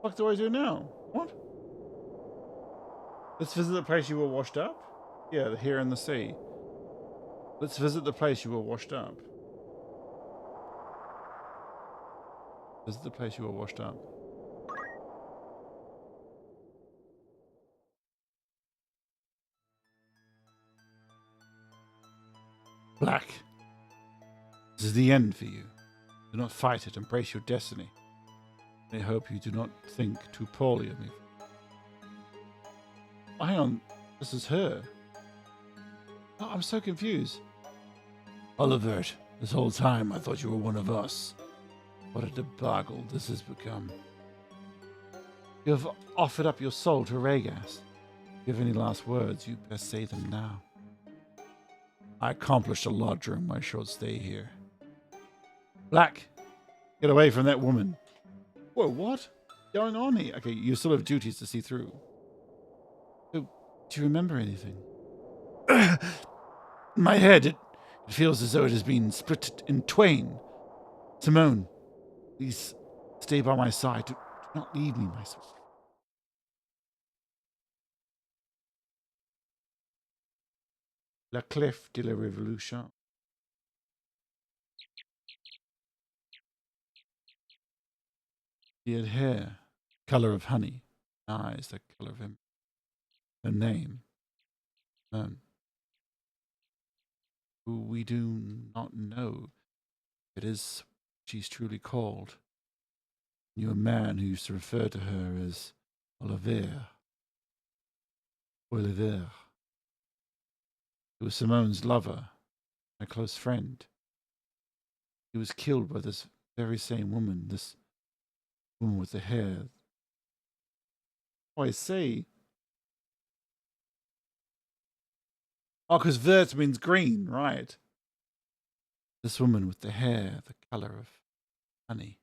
What do I do now? What? Let's visit the place you were washed up? Yeah, the Here in the Sea. Let's visit the place you were washed up. Visit the place you were washed up. Black, this is the end for you. Do not fight it. Embrace your destiny. I hope you do not think too poorly of me. Oh, hang on. This is her. Oh, I'm so confused. Olivert, this whole time I thought you were one of us. What a debacle this has become. You have offered up your soul to Rhaegas. If you have any last words, you best say them now. I accomplished a lot during my short stay here. Black, get away from that woman. Whoa, what? Going on here? Okay, you still have duties to see through. So, do you remember anything? My head, it feels as though it has been split in twain. Simone, please stay by my side. Do not leave me, my sweet. La Clef de la Révolution. She had hair, color of honey, eyes the color of him. Her name, Simone, who we do not know. It is she's truly called. Knew a man who used to refer to her as Oliver. Oliver. He was Simone's lover, my close friend. He was killed by this very same woman, this woman with the hair. Oh, I see. Oh, because vert means green, right? This woman with the hair, the color of honey.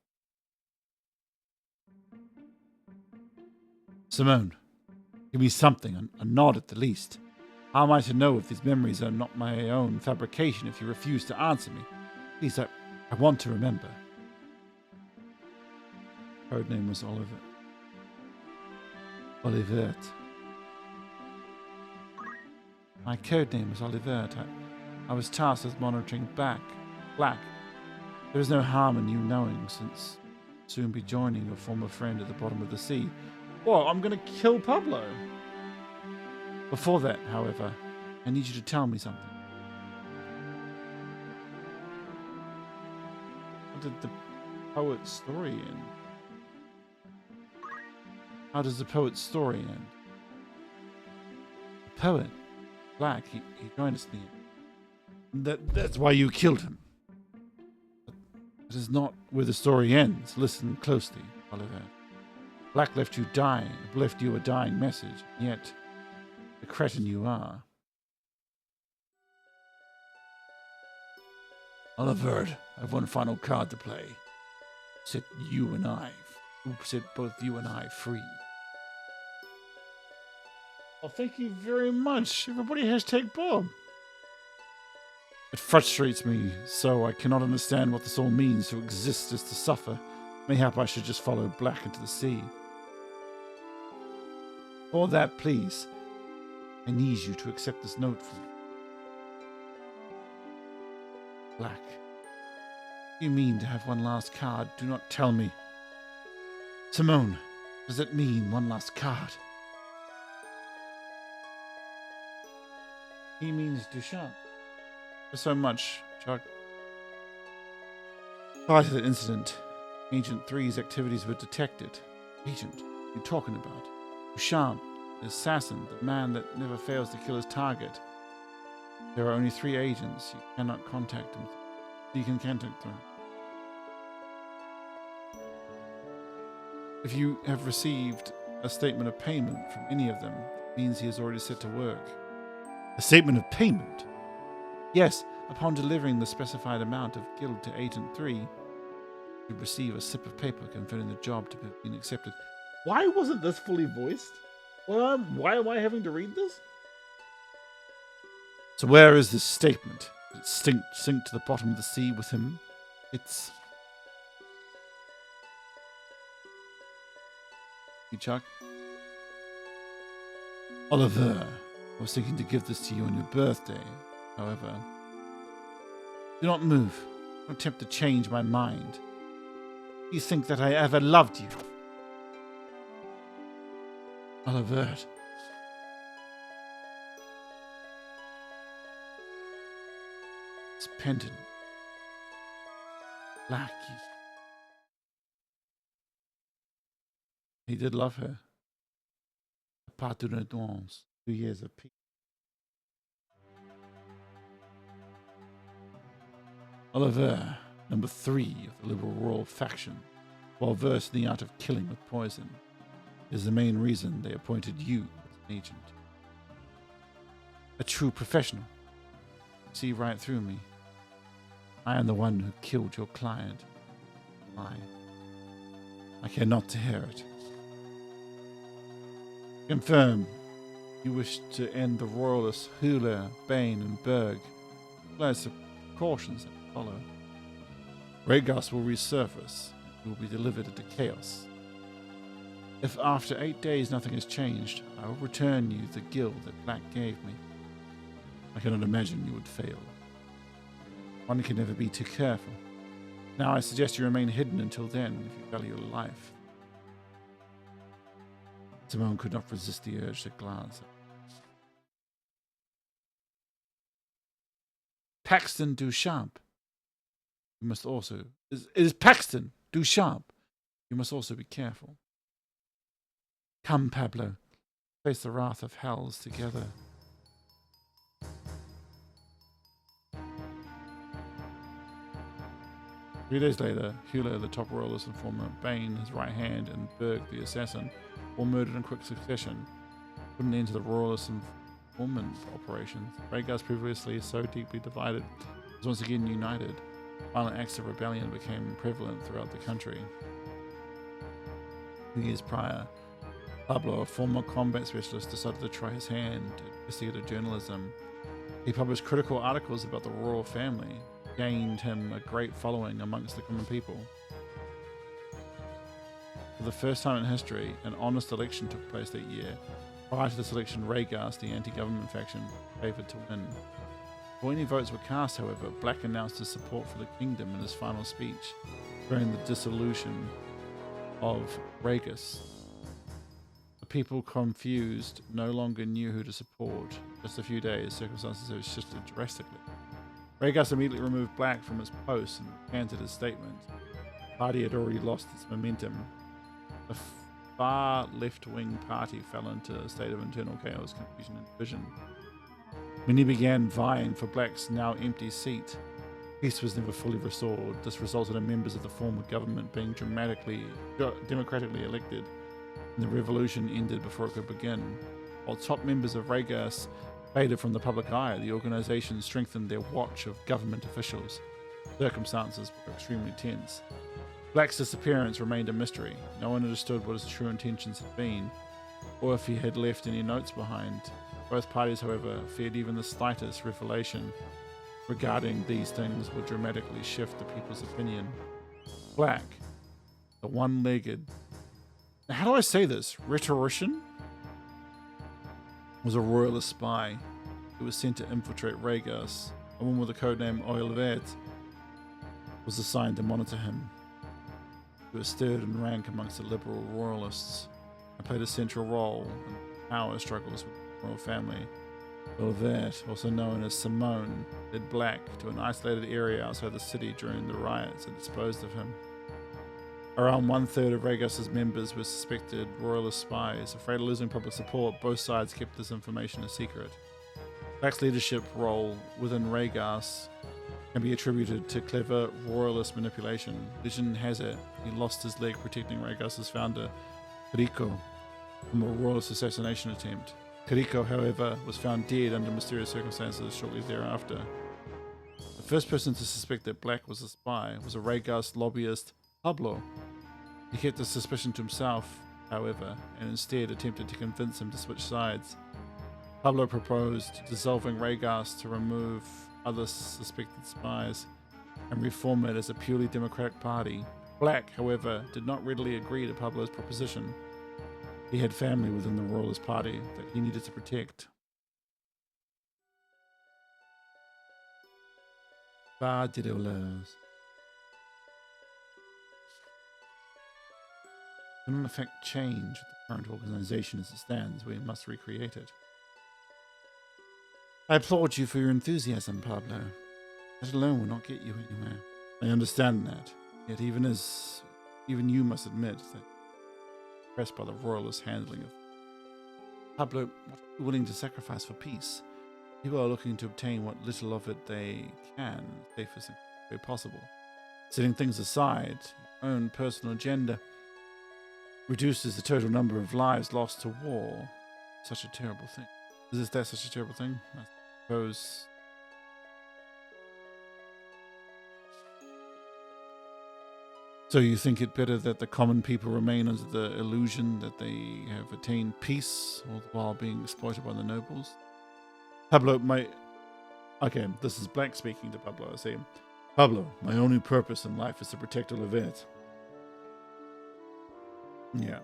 Simone, give me something, a nod at the least. How am I to know if these memories are not my own fabrication if you refuse to answer me? Please, I want to remember. Her name was Oliver. Olivert. My code name was Olivert. I was tasked with monitoring Black. There is no harm in you knowing, since soon be joining your former friend at the bottom of the sea. Whoa, I'm going to kill Pablo. Before that, however, I need you to tell me something. How did the poet's story end? How does the poet's story end? The poet, Black, he joined us in the end. That's why you killed him. But that is not where the story ends. Listen closely, Oliver. Black left you a dying message, yet the cretin you are. Oliver, I have one final card to play. Set both you and I free. Well, thank you very much. Everybody hashtag Bob. It frustrates me, so I cannot understand what this all means. To exist is to suffer. Mayhap I should just follow Black into the sea. For that, please, I need you to accept this note from me. Black, what do you mean to have one last card? Do not tell me. Simone, does it mean one last card? He means Duchamp. There's so much, Chuck. Prior to the incident, Agent 3's activities were detected. Agent, what are you talking about? Duchamp, the assassin, the man that never fails to kill his target. There are only 3 agents. You cannot contact them. You can contact them. If you have received a statement of payment from any of them, it means he is already set to work. A statement of payment? Yes, upon delivering the specified amount of guild to Agent 3, you receive a slip of paper confirming the job to have been accepted. Why wasn't this fully voiced? Why am I having to read this? So where is this statement? Did it sink to the bottom of the sea with him? It's... You, Chuck? Oliver, I was thinking to give this to you on your birthday. However, do not move. Don't attempt to change my mind. You think that I ever loved you? Oliver. It's pendant. Black. He did love her. Pas de danse. 2 years of peace. Oliver, number 3 of the Liberal Royal faction, while versed in the art of killing with poison, is the main reason they appointed you as an agent. A true professional. See right through me. I am the one who killed your client. I care not to hear it. Confirm you wish to end the royalists Hula, Bane, and Berg. As the precautions that follow. Rhaegas will resurface. You will be delivered into chaos. If after 8 days nothing has changed, I will return you the guild that Black gave me. I cannot imagine you would fail. One can never be too careful. Now I suggest you remain hidden until then if you value your life. Simone could not resist the urge to glance at Paxton Duchamp. You must also... It is Paxton Duchamp. You must also be careful. Come, Pablo. Face the wrath of hells together. Three days later, Hula, the top royalist informant, Bane, his right hand, and Berg, the assassin, all murdered in quick succession, put an end to the royalist informant operations. Rhaegas, previously so deeply divided, was once again united. Violent acts of rebellion became prevalent throughout the country. 2 years prior, Pablo, a former combat specialist, decided to try his hand at investigative journalism. He published critical articles about the royal family, gained him a great following amongst the common people. For the first time in history, an honest election took place that year. Prior to this election, Rhaegas, the anti-government faction, favoured to win. Before any votes were cast, however, Black announced his support for the kingdom in his final speech, during the dissolution of Rhaegas. The people, confused, no longer knew who to support. Just a few days, circumstances have shifted drastically. Rhaegas immediately removed Black from his post and recanted his statement. The party had already lost its momentum. The far left-wing party fell into a state of internal chaos, confusion, and division. Many began vying for Black's now empty seat. Peace was never fully restored. This resulted in members of the former government being democratically elected, and the revolution ended before it could begin. While top members of Rhaegas faded from the public eye, the organization strengthened their watch of government officials. Circumstances were extremely tense. Black's disappearance remained a mystery. No one understood what his true intentions had been, or if he had left any notes behind. Both parties, however, feared even the slightest revelation regarding these things would dramatically shift the people's opinion. Black, the one-legged... How do I say this? Rhetorician? Was a royalist spy who was sent to infiltrate Rhaegas. A woman with the codename Oilvet was assigned to monitor him. He was third in rank amongst the liberal royalists and played a central role in power struggles with the royal family. Oilvet, also known as Simone, led Black to an isolated area outside the city during the riots and disposed of him. Around 1/3 of Rhaegas' members were suspected royalist spies. Afraid of losing public support, both sides kept this information a secret. Black's leadership role within Rhaegas can be attributed to clever royalist manipulation. Legend has it he lost his leg protecting Rhaegas' founder, Kiriko, from a royalist assassination attempt. Kiriko, however, was found dead under mysterious circumstances shortly thereafter. The first person to suspect that Black was a spy was a Rhaegas lobbyist, Pablo. He kept the suspicion to himself, however, and instead attempted to convince him to switch sides. Pablo proposed dissolving Rhaegas to remove other suspected spies and reform it as a purely democratic party. Black, however, did not readily agree to Pablo's proposition. He had family within the royalist party that he needed to protect. Cannot affect change with the current organization as it stands. We must recreate it. I applaud you for your enthusiasm, Pablo. That alone will not get you anywhere. I understand that. Yet even you must admit that impressed by the royalist handling of Pablo, what are you willing to sacrifice for peace? People are looking to obtain what little of it they can, safest way possible. Setting things aside, your own personal agenda reduces the total number of lives lost to war. Such a terrible thing. Is that such a terrible thing? I suppose. So you think it better that the common people remain under the illusion that they have attained peace, all the while being exploited by the nobles? Pablo, okay, this is Black speaking to Pablo. I say, Pablo, my only purpose in life is to protect Olivet. Yeah.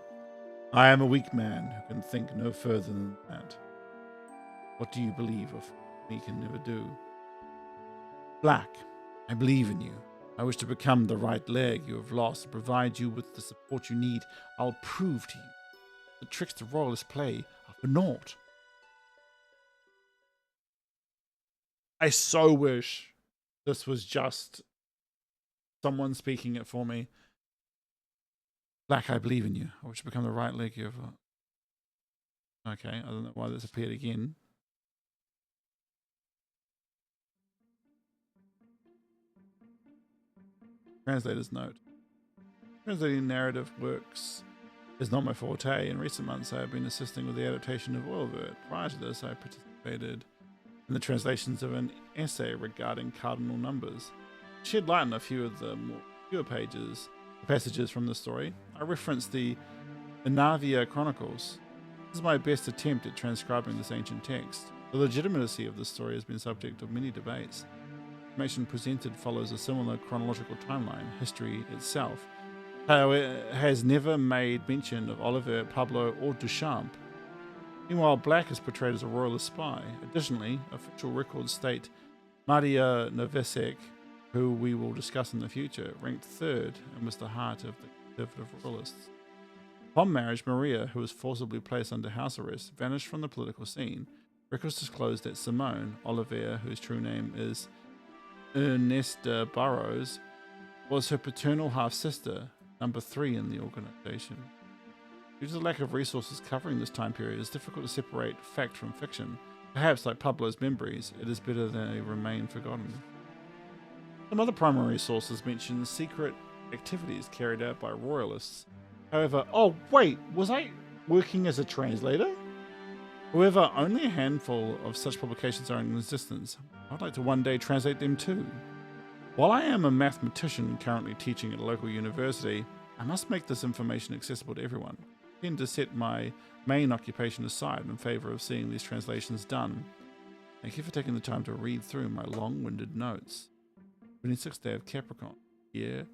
I am a weak man who can think no further than that. What do you believe of me can never do? Black, I believe in you. I wish to become the right leg you have lost and provide you with the support you need. I'll prove to you the tricks the royalists play are for naught. I so wish this was just someone speaking it for me. Black, I believe in you. I wish to become the right leg you have lost. Okay, I don't know why this appeared again. Translator's note. Translating narrative works is not my forte. In recent months, I have been assisting with the adaptation of Oilvert. Prior to this, I participated in the translations of an essay regarding cardinal numbers. To shed light on a few of the more obscure passages from the story, I referenced the Inavia Chronicles. This is my best attempt at transcribing this ancient text. The legitimacy of this story has been subject of many debates. Information presented follows a similar chronological timeline. History itself, however, has never made mention of Oliver, Pablo, or Duchamp. Meanwhile, Black is portrayed as a royalist spy. Additionally, official records state Maria Novesek, who we will discuss in the future, ranked third and was the heart of the conservative royalists. Upon marriage, Maria, who was forcibly placed under house arrest, vanished from the political scene. Records disclosed that Simone Oliver, whose true name is Ernesta Burrows, was her paternal half-sister, number 3 in the organization. Due to the lack of resources covering this time period, it's difficult to separate fact from fiction. Perhaps, like Pablo's memories, it is better that they remain forgotten. Some other primary sources mention secret activities carried out by royalists. However, oh wait, was I working as a translator? However, only a handful of such publications are in existence. I'd like to one day translate them too. While I am a mathematician currently teaching at a local university, I must make this information accessible to everyone. I tend to set my main occupation aside in favor of seeing these translations done. Thank you for taking the time to read through my long-winded notes. 26th day of Capricorn, year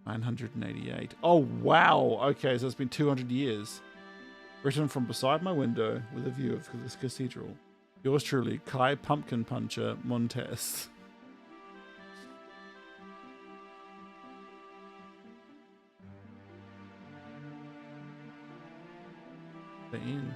988. Oh wow! Okay, so it's been 200 years. Written from beside my window with a view of this cathedral. Yours truly, Kai Pumpkin Puncher Montes. The end.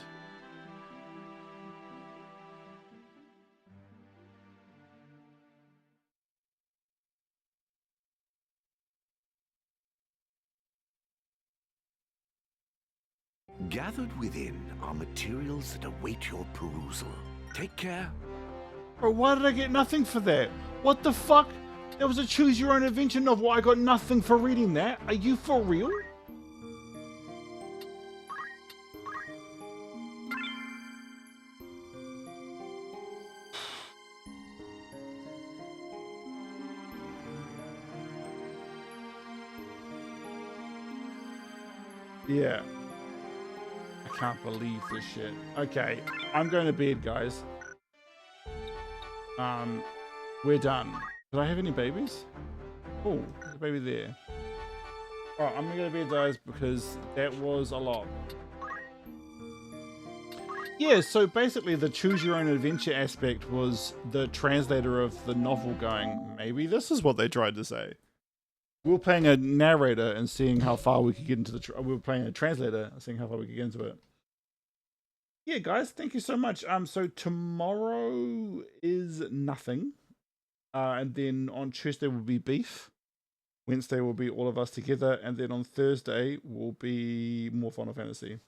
Gathered within are materials that await your perusal. Take care. Bro, why did I get nothing for that? What the fuck? There was a choose your own adventure novel. I got nothing for reading that. Are you for real? Yeah. I can't believe this shit. Okay, I'm going to bed, guys. We're done. Did I have any babies? Oh, there's a baby there. Alright, I'm gonna go to bed, guys, because that was a lot. Yeah, so basically the choose your own adventure aspect was the translator of the novel going, maybe this is what they tried to say. We were playing a narrator and seeing how far we could get into the... we were playing a translator and seeing how far we could get into it. Yeah, guys, thank you so much. So tomorrow is nothing. And then on Tuesday will be Beef. Wednesday will be all of us together. And then on Thursday will be more Final Fantasy.